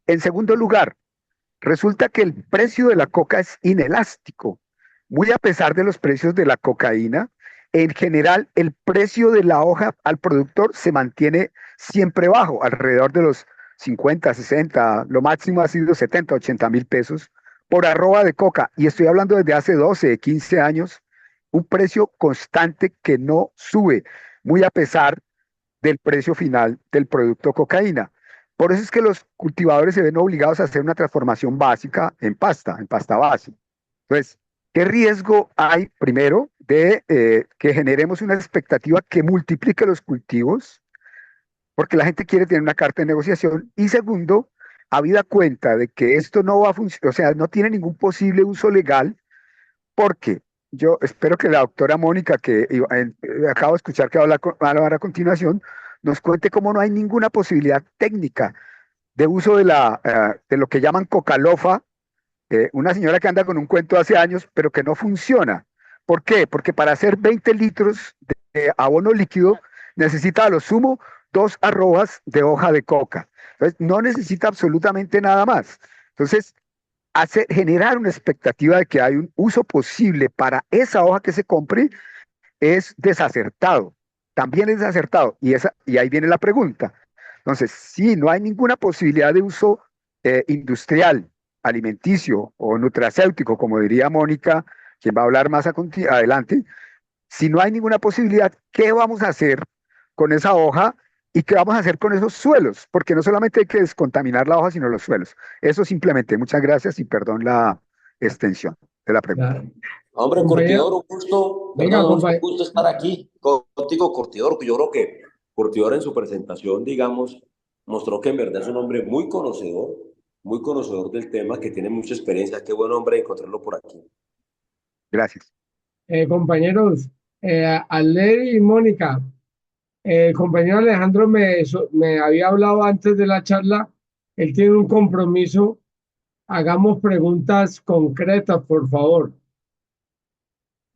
S3: En segundo lugar, resulta que el precio de la coca es inelástico. Muy a pesar de los precios de la cocaína, en general el precio de la hoja al productor se mantiene siempre bajo, alrededor de los 50, 60, lo máximo ha sido 70, 80 mil pesos por arroba de coca. Y estoy hablando desde hace 12, 15 años, un precio constante que no sube, muy a pesar del precio final del producto cocaína. Por eso es que los cultivadores se ven obligados a hacer una transformación básica en pasta base. Entonces, ¿qué riesgo hay, primero, de que generemos una expectativa que multiplique los cultivos? Porque la gente quiere tener una carta de negociación. Y segundo, habida cuenta de que esto no va a funcionar, o sea, no tiene ningún posible uso legal, porque yo espero que la doctora Mónica, que acabo de escuchar que va a hablar a continuación, nos cuente cómo no hay ninguna posibilidad técnica de uso de lo que llaman cocalofa, una señora que anda con un cuento hace años, pero que no funciona. ¿Por qué? Porque para hacer 20 litros de abono líquido necesita a lo sumo 2 arrobas de hoja de coca. Entonces, no necesita absolutamente nada más. Entonces, generar una expectativa de que hay un uso posible para esa hoja que se compre es desacertado. También es desacertado. Y ahí viene la pregunta. Entonces, si no hay ninguna posibilidad de uso industrial, alimenticio o nutracéutico, como diría Mónica, quien va a hablar más adelante, si no hay ninguna posibilidad, ¿qué vamos a hacer con esa hoja y qué vamos a hacer con esos suelos? Porque no solamente hay que descontaminar la hoja, sino los suelos. Eso simplemente. Muchas gracias y perdón la extensión de la pregunta.
S2: Hombre,
S1: Compañero,
S2: Curtidor, un gusto,
S1: venga,
S2: perdón, un
S1: compañero.
S2: gusto estar aquí contigo, Curtidor. Yo creo que Curtidor en su presentación, digamos, mostró que en verdad es un hombre muy conocedor del tema, que tiene mucha experiencia. Qué buen hombre encontrarlo por aquí.
S3: Gracias.
S1: Compañeros, Ale y Mónica, el compañero Alejandro me había hablado antes de la charla. Él tiene un compromiso. Hagamos preguntas concretas, por favor.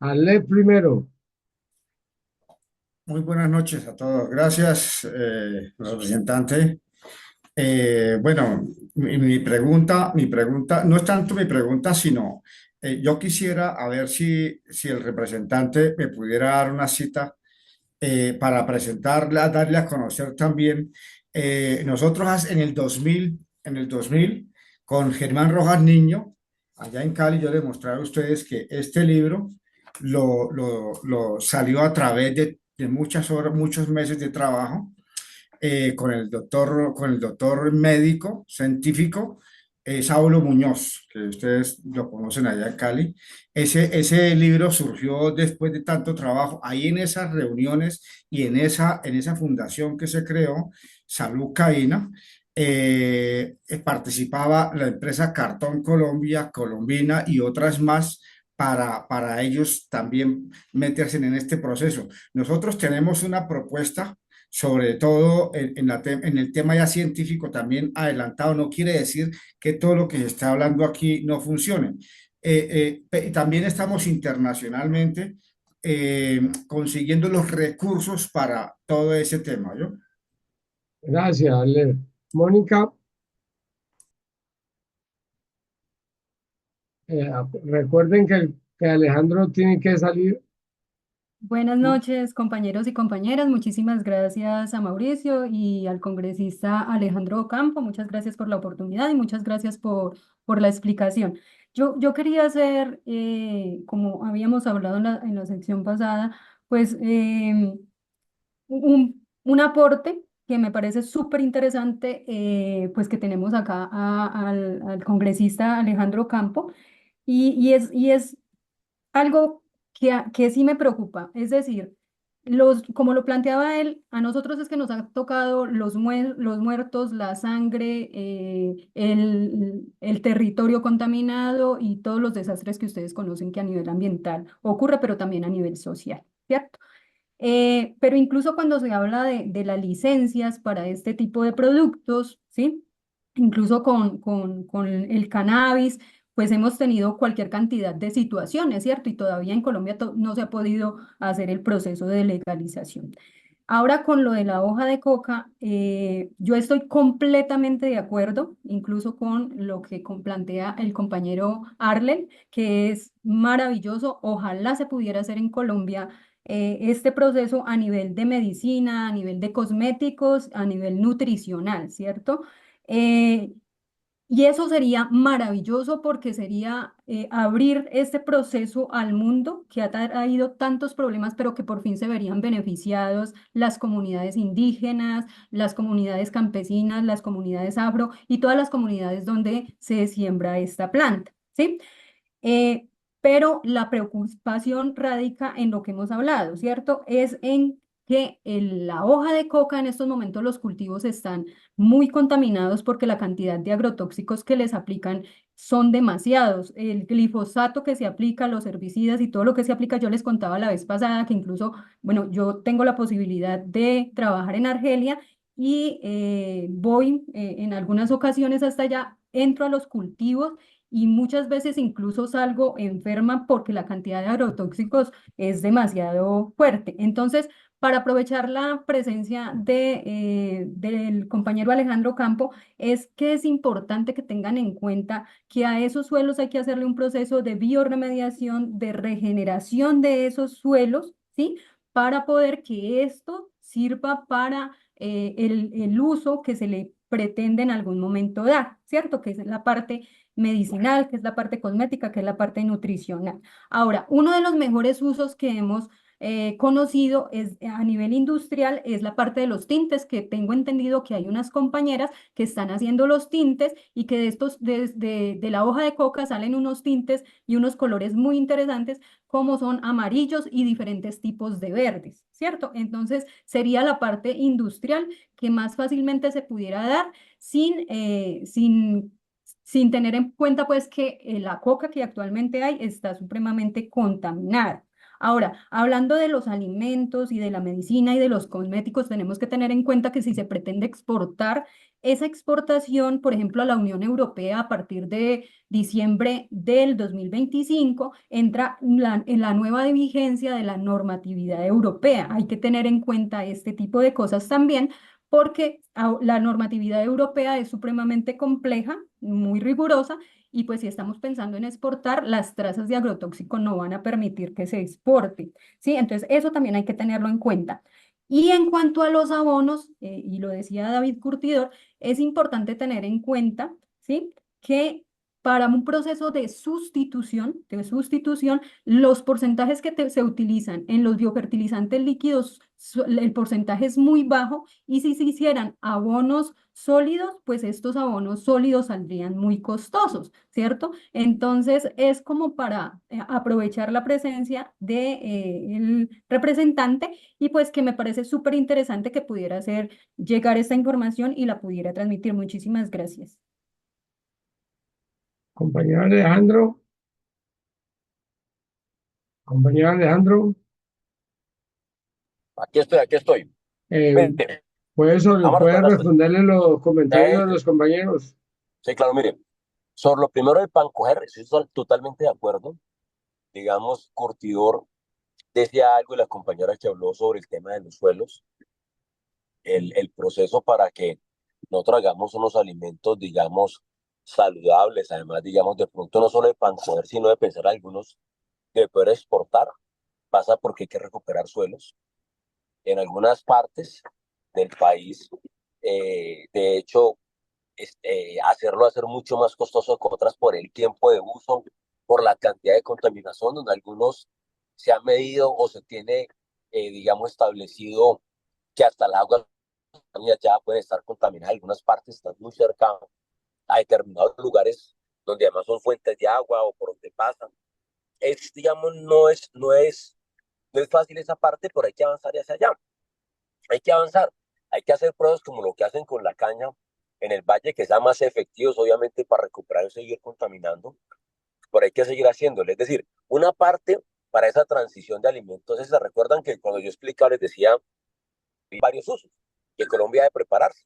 S1: Ale primero.
S5: Muy buenas noches a todos. Gracias, representante. Bueno, mi pregunta, no es tanto mi pregunta, sino yo quisiera a ver si el representante me pudiera dar una cita para presentarla, darle a conocer también. Nosotros en el 2000, con Germán Rojas Niño, allá en Cali, yo le mostré a ustedes que este libro lo salió a través de muchas horas, muchos meses de trabajo con el doctor médico, científico, Saulo Muñoz, que ustedes lo conocen allá en Cali. Ese libro surgió después de tanto trabajo, ahí en esas reuniones y en esa fundación que se creó, Salud Caína, participaba la empresa Cartón Colombia, Colombina y otras más para ellos también meterse en este proceso. Nosotros tenemos una propuesta, sobre todo en el tema ya científico también adelantado. No quiere decir que todo lo que se está hablando aquí no funcione. También estamos internacionalmente consiguiendo los recursos para todo ese tema, ¿yo?
S1: Gracias, Ale. Mónica, recuerden que Alejandro tiene que salir.
S6: Buenas noches, compañeros y compañeras. Muchísimas gracias a Mauricio y al congresista Alejandro Ocampo. Muchas gracias por la oportunidad y muchas gracias por la explicación. Yo quería hacer, como habíamos hablado en la sección pasada, pues un aporte que me parece súper interesante, pues que tenemos acá al congresista Alejandro Ocampo. Y es algo que sí me preocupa, es decir, como lo planteaba él, a nosotros es que nos ha tocado los muertos, la sangre, el territorio contaminado y todos los desastres que ustedes conocen que a nivel ambiental ocurre, pero también a nivel social, ¿cierto? Pero incluso cuando se habla de las licencias para este tipo de productos, ¿sí? Incluso con el cannabis, pues hemos tenido cualquier cantidad de situaciones, ¿cierto? Y todavía en Colombia no se ha podido hacer el proceso de legalización. Ahora con lo de la hoja de coca, yo estoy completamente de acuerdo, incluso con lo que plantea el compañero Arlen, que es maravilloso. Ojalá se pudiera hacer en Colombia este proceso a nivel de medicina, a nivel de cosméticos, a nivel nutricional, ¿cierto? Eh, y eso sería maravilloso porque sería abrir este proceso al mundo que ha traído tantos problemas, pero que por fin se verían beneficiados las comunidades indígenas, las comunidades campesinas, las comunidades afro y todas las comunidades donde se siembra esta planta, ¿sí? Eh, pero la preocupación radica en lo que hemos hablado, ¿cierto? Es en que la hoja de coca en estos momentos los cultivos están muy contaminados porque la cantidad de agrotóxicos que les aplican son demasiados. El glifosato que se aplica, los herbicidas y todo lo que se aplica, yo les contaba la vez pasada que incluso, bueno, yo tengo la posibilidad de trabajar en Argelia y voy en algunas ocasiones hasta allá, entro a los cultivos y muchas veces incluso salgo enferma porque la cantidad de agrotóxicos es demasiado fuerte. Entonces, para aprovechar la presencia del compañero Alejandro Campo, es que es importante que tengan en cuenta que a esos suelos hay que hacerle un proceso de bioremediación, de regeneración de esos suelos, ¿sí? Para poder que esto sirva para el uso que se le pretende en algún momento dar, ¿cierto? Que es la parte medicinal, que es la parte cosmética, que es la parte nutricional. Ahora, uno de los mejores usos que hemos conocido es a nivel industrial es la parte de los tintes, que tengo entendido que hay unas compañeras que están haciendo los tintes y que de estos, de la hoja de coca salen unos tintes y unos colores muy interesantes como son amarillos y diferentes tipos de verdes, ¿cierto? Entonces sería la parte industrial que más fácilmente se pudiera dar sin tener en cuenta pues que la coca que actualmente hay está supremamente contaminada. Ahora, hablando de los alimentos y de la medicina y de los cosméticos, tenemos que tener en cuenta que si se pretende exportar, esa exportación, por ejemplo, a la Unión Europea a partir de diciembre del 2025, entra en la nueva vigencia de la normatividad europea. Hay que tener en cuenta este tipo de cosas también porque la normatividad europea es supremamente compleja, muy rigurosa, y pues si estamos pensando en exportar, las trazas de agrotóxico no van a permitir que se exporte, ¿sí? Entonces eso también hay que tenerlo en cuenta. Y en cuanto a los abonos, y lo decía David Curtidor, es importante tener en cuenta, ¿sí? Que para un proceso de sustitución, los porcentajes que se utilizan en los biofertilizantes líquidos, el porcentaje es muy bajo y si se hicieran abonos sólidos, pues estos abonos sólidos saldrían muy costosos, ¿cierto? Entonces es como para aprovechar la presencia del representante y pues que me parece súper interesante que pudiera hacer llegar esta información y la pudiera transmitir. Muchísimas gracias.
S1: Compañero Alejandro, Compañero Alejandro,
S2: Aquí estoy.
S1: eh,
S2: Mire, vamos a
S1: ¿puede
S2: responder
S1: responderle los comentarios de los compañeros?
S2: sí, claro, mire. Sobre lo primero del Pancoger, estoy totalmente de acuerdo. Digamos, Curtidor decía algo y la compañera que habló sobre el tema de los suelos, el proceso para que nosotros hagamos unos alimentos, digamos, saludables, además, digamos, de pronto no solo de Pancoger, sino de pensar algunos de poder exportar, pasa porque hay que recuperar suelos. En algunas partes del país, de hecho, hacerlo hacer mucho más costoso que otras por el tiempo de uso, por la cantidad de contaminación, donde algunos se ha medido o se tiene, digamos, establecido que hasta el agua ya puede estar contaminada. Algunas partes están muy cerca a determinados lugares donde además son fuentes de agua o por donde pasan. Digamos, no es fácil esa parte, pero hay que avanzar hacia allá. Hay que avanzar. Hay que hacer pruebas como lo que hacen con la caña en el valle, que sea más efectivos, obviamente, para recuperar y seguir contaminando, pero hay que seguir haciéndolo. Es decir, una parte para esa transición de alimentos, se recuerdan que cuando yo explicaba les decía varios usos, que Colombia debe prepararse,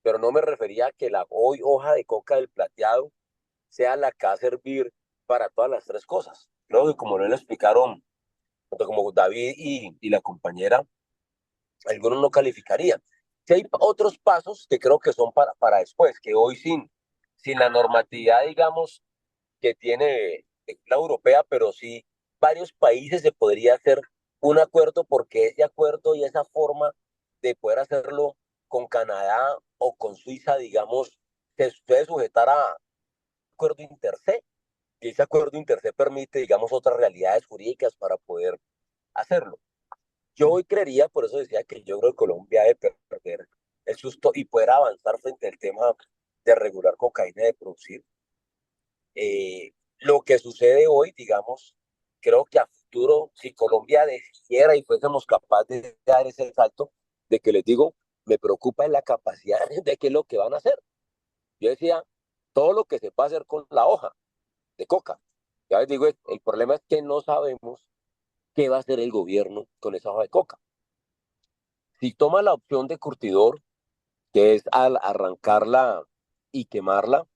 S2: pero no me refería a que la hoja de coca del plateado sea la que va a servir para todas las tres cosas. Creo que como lo explicaron, tanto como David y la compañera, algunos no calificarían. Si hay otros pasos que creo que son para después, que hoy sin la normatividad, digamos, que tiene la europea, pero sí varios países se podría hacer un acuerdo porque ese acuerdo y esa forma de poder hacerlo con Canadá o con Suiza, digamos, se puede sujetar a acuerdo interce, y ese acuerdo interce permite, digamos, otras realidades jurídicas para poder hacerlo. Yo hoy creería, por eso decía que yo creo que Colombia debe perder el susto y poder avanzar frente al tema de regular cocaína y de producir. Lo que sucede hoy, digamos, creo que a futuro, si Colombia decidiera y fuésemos capaces de dar ese salto, de que les digo, me preocupa es la capacidad de qué es lo que van a hacer. Yo decía, todo lo que se puede hacer con la hoja de coca. Ya les digo, el problema es que no sabemos qué va a hacer el gobierno con esa hoja de coca. Si toma la opción de curtidor, que es al arrancarla y quemarla,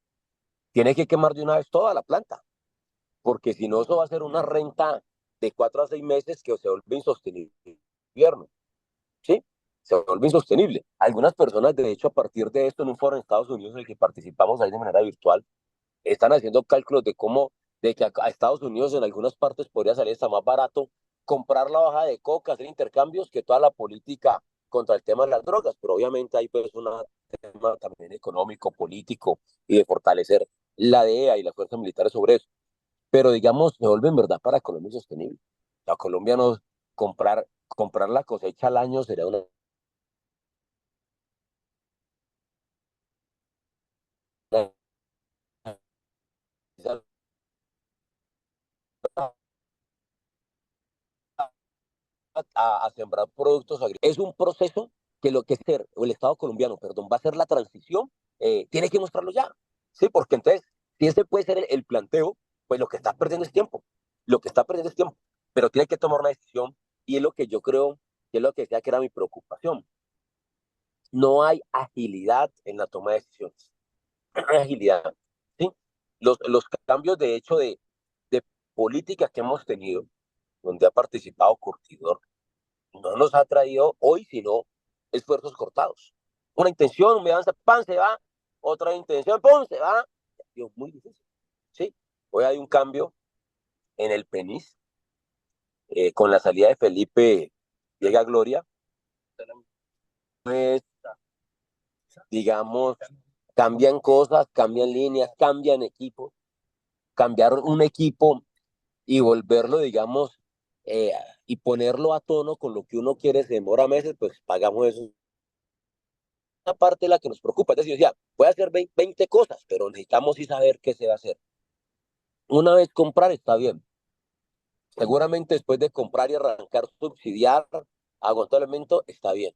S2: tiene que quemar de una vez toda la planta, porque si no, eso va a ser una renta de 4 a 6 meses que se vuelve insostenible en el invierno, ¿sí? Se vuelve insostenible. Algunas personas, de hecho, a partir de esto, en un foro en Estados Unidos en el que participamos ahí de manera virtual, están haciendo cálculos de cómo, de que a Estados Unidos en algunas partes podría salir hasta más barato comprar la hoja de coca, hacer intercambios, que toda la política contra el tema de las drogas, pero obviamente hay pues un tema también económico, político y de fortalecer la DEA y las fuerzas militares sobre eso. Pero digamos, se vuelve en verdad para Colombia sostenible. A Colombia no comprar la cosecha al año sería una a sembrar productos agrícolas. Es un proceso que lo que ser, o el Estado colombiano, perdón, va a ser la transición, tiene que mostrarlo ya. Sí, porque entonces, si ese puede ser el planteo, pues lo que está perdiendo es tiempo. Lo que está perdiendo es tiempo. Pero tiene que tomar una decisión y es lo que yo creo, que es lo que decía que era mi preocupación. No hay agilidad en la toma de decisiones. No hay agilidad. ¿Sí? Los cambios, de hecho, de política que hemos tenido, donde ha participado Curtidor, no nos ha traído hoy, sino esfuerzos cortados. Una intención, me avanza, pan, se va, otra intención, pum, se va. Dios, muy difícil. ¿Sí? Hoy hay un cambio en el PENIS, con la salida de Felipe llega Gloria, pues, digamos, cambian cosas, cambian líneas, cambian equipos, cambiar un equipo y volverlo, digamos, eh, y ponerlo a tono con lo que uno quiere se demora meses, pues pagamos eso. Una parte de la que nos preocupa, es decir, ya, voy a hacer 20 cosas, pero necesitamos sí saber qué se va a hacer. Una vez comprar está bien. Seguramente después de comprar y arrancar, subsidiar, agotar el elemento, está bien.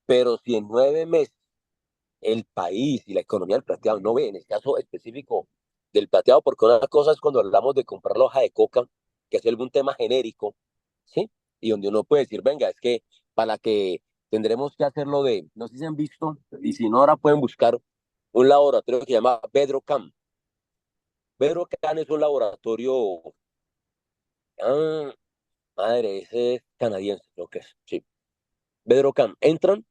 S2: Pero si en 9 meses el país y la economía del plateado no ve, en el caso específico del plateado, porque una cosa es cuando hablamos de comprar la hoja de coca, que es algún tema genérico, ¿sí? Y donde uno puede decir, venga, es que para que tendremos que hacerlo de, no sé si han visto, y si no, ahora pueden buscar un laboratorio que se llama Bedrocan. Bedrocan es un laboratorio, ah, madre, ese es canadiense, creo que es, sí. Bedrocan, entran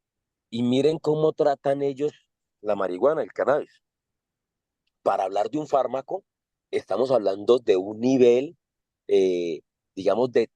S2: y miren cómo tratan ellos la marihuana, el cannabis. Para hablar de un fármaco, estamos hablando de un nivel, eh, digamos, de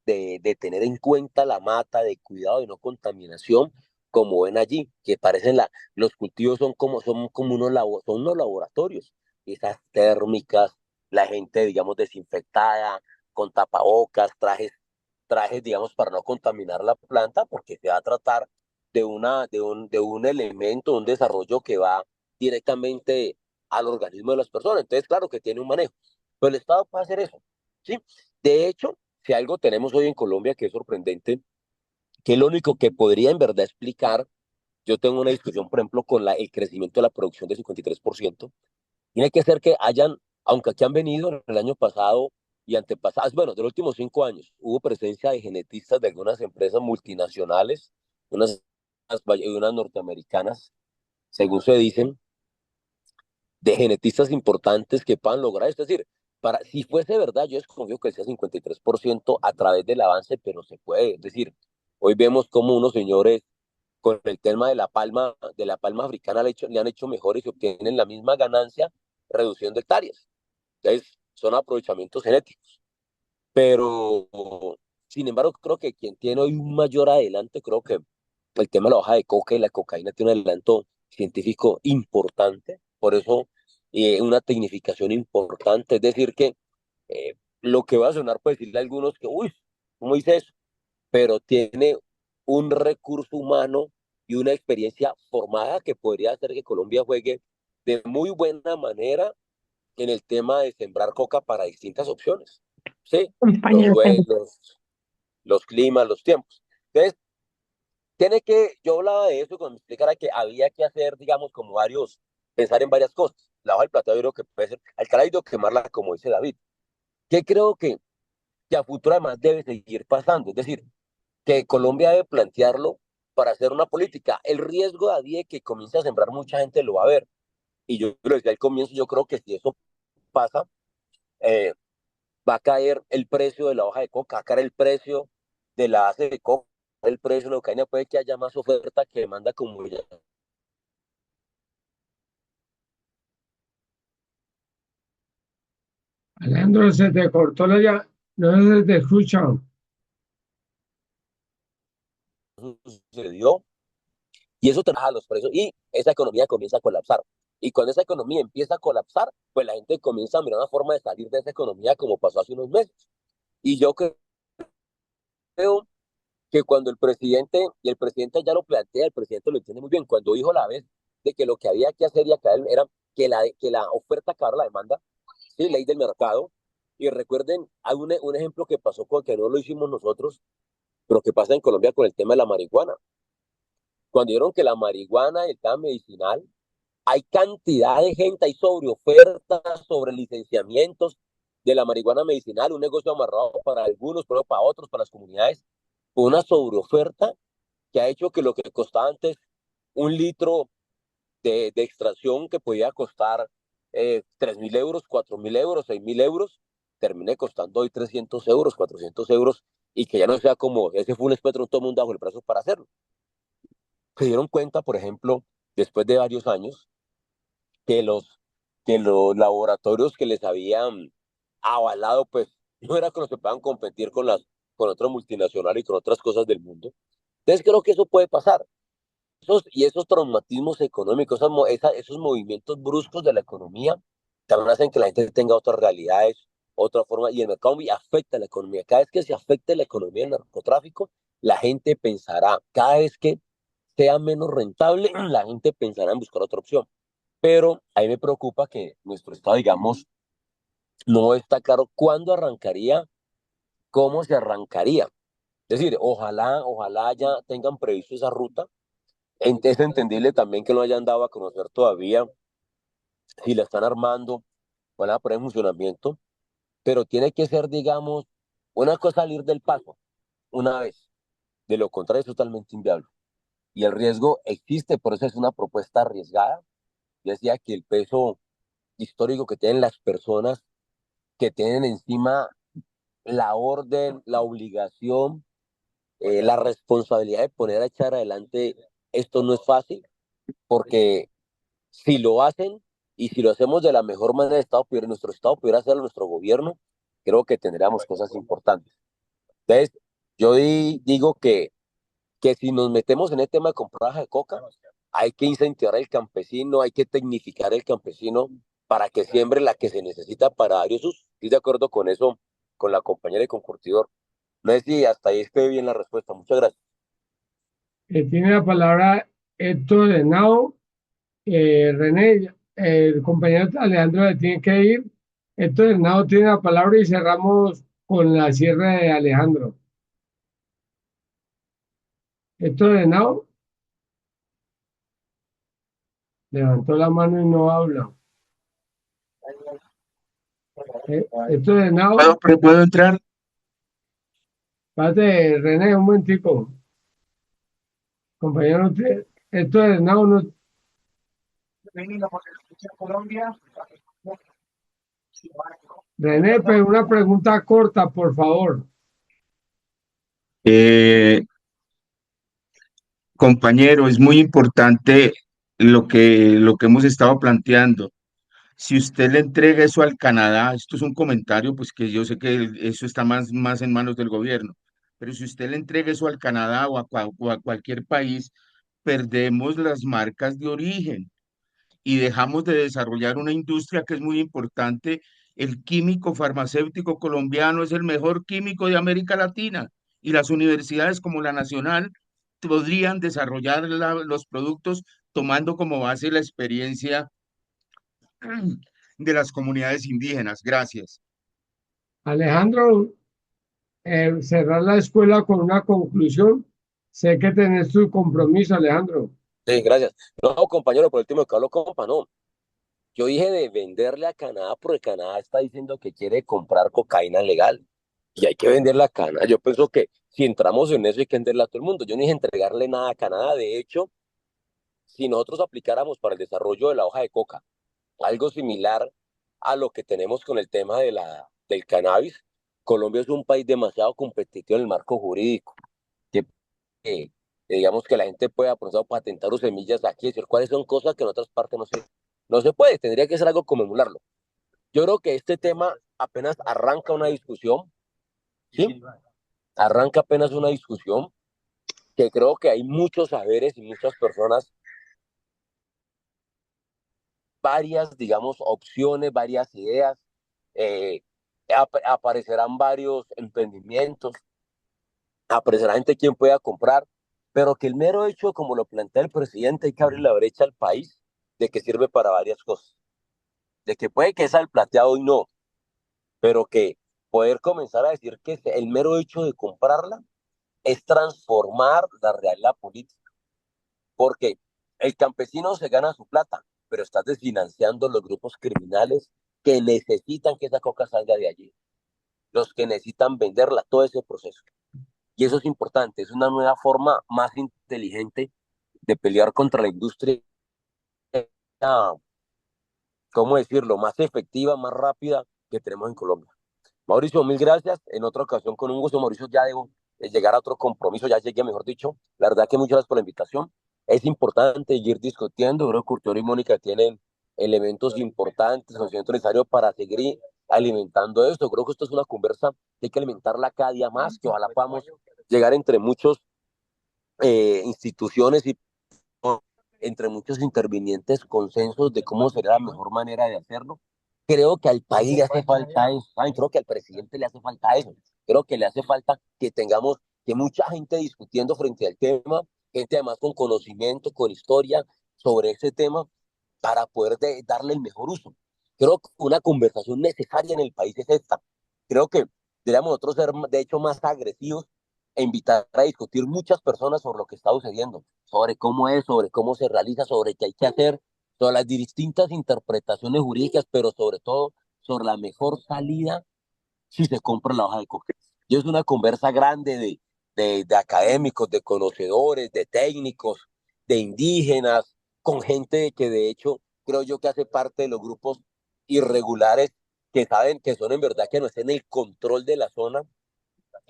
S2: tener en cuenta la mata, de cuidado y no contaminación, como ven allí, que parecen los cultivos son como son unos laboratorios, esas térmicas, la gente, digamos, desinfectada, con tapabocas, trajes, digamos, para no contaminar la planta, porque se va a tratar de un elemento, un desarrollo que va directamente al organismo de las personas. Entonces, claro que tiene un manejo, pero el Estado puede hacer eso, ¿sí? De hecho, si algo tenemos hoy en Colombia que es sorprendente, que lo único que podría en verdad explicar, yo tengo una discusión, por ejemplo, con el crecimiento de la producción de 53%, tiene que ser que hayan, aunque aquí han venido el año pasado y antepasados, bueno, de los últimos 5 años, hubo presencia de genetistas de algunas empresas multinacionales, unas norteamericanas, según se dicen, de genetistas importantes que puedan lograr. Es decir, si fuese verdad, yo desconfío que sea 53% a través del avance, pero se puede. Es decir, hoy vemos como unos señores con el tema de la palma africana le han hecho mejor y se obtienen la misma ganancia reduciendo hectáreas. Entonces, son aprovechamientos genéticos. Pero, sin embargo, creo que quien tiene hoy un mayor adelanto, creo que el tema de la hoja de coca y la cocaína tiene un adelanto científico importante, por eso una tecnificación importante, es decir, que lo que va a sonar puede decirle a algunos que, uy, ¿cómo dice eso? Pero tiene un recurso humano y una experiencia formada que podría hacer que Colombia juegue de muy buena manera en el tema de sembrar coca para distintas opciones. Sí, los
S7: Compañero,
S2: suelos, los climas, los tiempos. Entonces, yo hablaba de eso cuando me explicara que había que hacer, digamos, pensar en varias cosas. La hoja del plátano yo creo que puede ser, al carácter quemarla, como dice David. Que creo que a futuro además debe seguir pasando. Es decir, que Colombia debe plantearlo para hacer una política. El riesgo, David, de que comience a sembrar mucha gente lo va a ver. Y yo lo decía al comienzo, yo creo que si eso pasa, eh, va a caer el precio de la hoja de coca, va a caer el precio de la base de coca, el precio de la cocaína, puede que haya más oferta que demanda como ya.
S1: Alejandro, se te cortó la ya, no se te escucha.
S2: Sucedió y eso te baja los precios y esa economía comienza a colapsar. Y cuando esa economía empieza a colapsar, pues la gente comienza a mirar una forma de salir de esa economía como pasó hace unos meses. Y yo creo que cuando y el presidente ya lo plantea, el presidente lo entiende muy bien, cuando dijo la vez de que lo que había que hacer y acá era que la oferta acabara la demanda, sí, ley del mercado. Y recuerden, hay un ejemplo que pasó con que no lo hicimos nosotros, pero que pasa en Colombia con el tema de la marihuana. Cuando vieron que la marihuana y el tema medicinal, hay cantidad de gente, hay sobreofertas, sobre licenciamientos de la marihuana medicinal, un negocio amarrado para algunos, pero para otros, para las comunidades, una sobreoferta que ha hecho que lo que costaba antes un litro de extracción que podía costar 3.000 euros, 4.000 euros, 6.000 euros, termine costando hoy 300 euros, 400 euros, y que ya no sea como ese fue un espectro, todo el mundo bajo el brazo para hacerlo. Se dieron cuenta, por ejemplo, después de varios años, que los laboratorios que les habían avalado, pues no era que los que puedan competir con otras multinacionales y con otras cosas del mundo. Entonces creo que eso puede pasar. Esos traumatismos económicos, esos movimientos bruscos de la economía, también hacen que la gente tenga otras realidades, otra forma, y el mercado afecta a la economía. Cada vez que se afecte la economía del narcotráfico, la gente pensará, cada vez que sea menos rentable, la gente pensará en buscar otra opción. Pero ahí me preocupa que nuestro Estado, digamos, no está claro cuándo arrancaría, cómo se arrancaría. Es decir, ojalá ya tengan previsto esa ruta. Es entendible también que no hayan dado a conocer todavía si la están armando, van a poner en funcionamiento, pero tiene que ser, digamos, Una cosa es salir del paso una vez, de lo contrario es totalmente inviable. Y el riesgo existe, por eso es una propuesta arriesgada. Yo decía que el peso histórico que tienen las personas que tienen encima la orden, la obligación, la responsabilidad de poner a echar adelante esto no es fácil, porque si lo hacen y si lo hacemos de la mejor manera, nuestro Estado pudiera hacerlo, nuestro gobierno, creo que tendríamos cosas importantes. Entonces, digo que si nos metemos en el tema de comprar de coca, hay que incentivar al campesino, hay que tecnificar el campesino para que siembre la que se necesita para varios usos. Estoy de acuerdo con eso, con la compañera y con Curtidor. No sé si hasta ahí esté bien la respuesta. Muchas gracias.
S1: Tiene la palabra Héctor Henao. René, el compañero Alejandro le tiene que ir. Héctor Henao tiene la palabra y cerramos con la cierre de Alejandro. Héctor Henao levantó la mano y no habla. Héctor Henao,
S4: ¿Puedo entrar?
S1: espérate, René, un momentico. Compañero, Héctor Henao no. René, pero una pregunta corta, por favor.
S4: Compañero, es muy importante lo que hemos estado planteando. Si usted le entrega eso al Canadá, esto es un comentario, pues que yo sé que eso está más en manos del gobierno, pero si usted le entrega eso al Canadá o a cualquier país, perdemos las marcas de origen y dejamos de desarrollar una industria que es muy importante. El químico farmacéutico colombiano es el mejor químico de América Latina y las universidades como la Nacional podrían desarrollar los productos tomando como base la experiencia de las comunidades indígenas. Gracias.
S1: Alejandro, cerrar la escuela con una conclusión. Sé que tenés tu compromiso, Alejandro.
S2: Sí, gracias. No, compañero, por el último que hablo, compa, no. Yo dije de venderle a Canadá porque Canadá está diciendo que quiere comprar cocaína legal y hay que venderla a Canadá. Yo pienso que si entramos en eso hay que venderla a todo el mundo. Yo no dije entregarle nada a Canadá. De hecho, si nosotros aplicáramos para el desarrollo de la hoja de coca algo similar a lo que tenemos con el tema del cannabis, Colombia es un país demasiado competitivo en el marco jurídico. Que, eh, digamos que la gente pueda, por ejemplo, patentar sus semillas aquí, decir cuáles son cosas que en otras partes no se puede. Tendría que ser algo como emularlo. Yo creo que este tema apenas arranca una discusión, ¿sí? Arranca apenas una discusión que creo que hay muchos saberes y muchas personas, varias, digamos, opciones, varias ideas, eh, aparecerán varios emprendimientos, aparecerá gente quien pueda comprar, pero que el mero hecho, como lo plantea el presidente, hay que abrir la brecha al país de que sirve para varias cosas, de que puede que sea el plateado y no, pero que poder comenzar a decir que el mero hecho de comprarla es transformar la realidad política, porque el campesino se gana su plata, pero estás desfinanciando los grupos criminales que necesitan que esa coca salga de allí, los que necesitan venderla, todo ese proceso. Y eso es importante, es una nueva forma más inteligente de pelear contra la industria, ¿cómo decirlo?, más efectiva, más rápida que tenemos en Colombia. Mauricio, mil gracias. En otra ocasión, con un gusto, Mauricio, ya debo llegar a otro compromiso, ya llegué, mejor dicho. La verdad que muchas gracias por la invitación. Es importante ir discutiendo. Creo que Curtior y Mónica tienen elementos importantes, conocimiento necesario para seguir alimentando esto. Creo que esto es una conversa que hay que alimentarla cada día más, que ojalá podamos llegar entre muchos instituciones y entre muchos intervinientes consensos de cómo sería la mejor manera de hacerlo. Creo que al país le hace falta eso, ¿saben? Creo que al presidente le hace falta eso. Creo que le hace falta que tengamos que mucha gente discutiendo frente al tema, gente además con conocimiento, con historia sobre ese tema, para poder darle el mejor uso. Creo que una conversación necesaria en el país es esta. Creo que deberíamos nosotros ser, de hecho, más agresivos e invitar a discutir muchas personas sobre lo que está sucediendo, sobre cómo es, sobre cómo se realiza, sobre qué hay que hacer, sobre las distintas interpretaciones jurídicas, pero sobre todo sobre la mejor salida si se compra la hoja de coca. Y es una conversa grande de académicos, de conocedores, de técnicos, de indígenas, con gente que de hecho creo yo que hace parte de los grupos irregulares que saben que son en verdad que no estén en el control de la zona,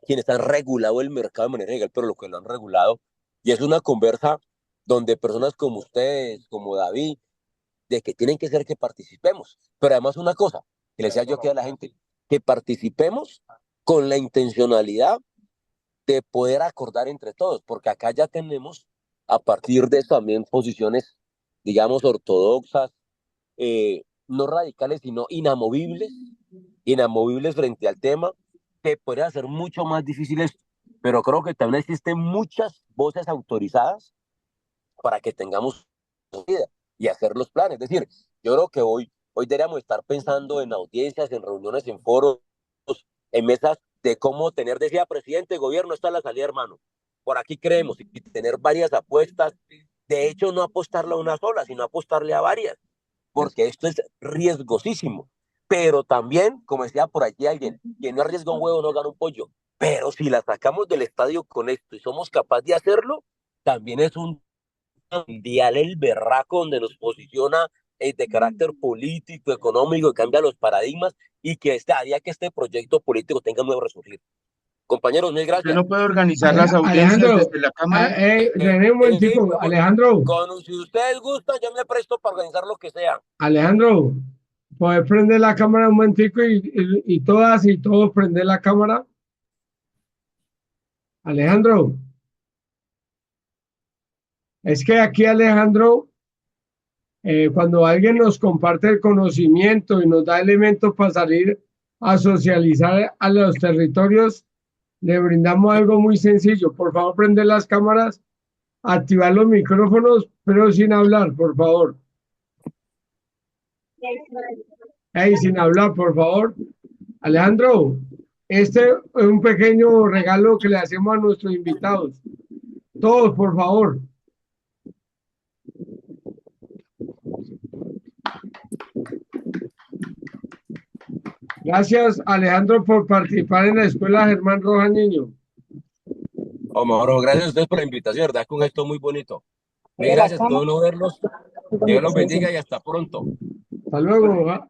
S2: quienes han regulado el mercado de manera ilegal, pero lo que lo han regulado. Y es una conversa donde personas como ustedes, como David, de que tienen que ser que participemos. Pero además una cosa, que le decía yo aquí a la gente, que participemos con la intencionalidad de poder acordar entre todos, porque acá ya tenemos a partir de eso también posiciones, digamos, ortodoxas, no radicales, sino inamovibles, inamovibles frente al tema, que podría ser mucho más difícil esto. Pero creo que también existen muchas voces autorizadas para que tengamos vida y hacer los planes. Es decir, yo creo que hoy deberíamos estar pensando en audiencias, en reuniones, en foros, en mesas de cómo tener, decía presidente, gobierno, está la salida, hermano. Por aquí creemos y tener varias apuestas. De hecho, no apostarle a una sola, sino apostarle a varias, porque esto es riesgosísimo. Pero también, como decía por allí alguien, quien no arriesga un huevo no gana un pollo. Pero si la sacamos del estadio con esto y somos capaces de hacerlo, también es un mundial el berraco donde nos posiciona de carácter político, económico, que cambia los paradigmas y que haría que este proyecto político tenga un nuevo resurgir. Compañeros, mil
S4: ¿Usted
S2: gracias.
S4: no puede organizar las audiencias
S1: Alejandro,
S4: desde la Cámara?
S1: René, un momentico, Alejandro,
S2: Si ustedes gustan, yo me presto para organizar lo que sea.
S1: Alejandro, ¿puedes prender la cámara un momentico y todas y todos prender la cámara? Alejandro, es que aquí Alejandro, cuando alguien nos comparte el conocimiento y nos da elementos para salir a socializar a los territorios, le brindamos algo muy sencillo. Por favor, prender las cámaras, activar los micrófonos, pero sin hablar, por favor. Hey, sin hablar, por favor. Alejandro, este es un pequeño regalo que le hacemos a nuestros invitados. Todos, por favor. Gracias, Alejandro, por participar en la Escuela Germán Rojas Niño.
S2: Omar, gracias a ustedes por la invitación, ¿verdad? Con esto muy bonito. Mil gracias, qué bueno verlos. Dios los bendiga y hasta pronto.
S1: Hasta luego.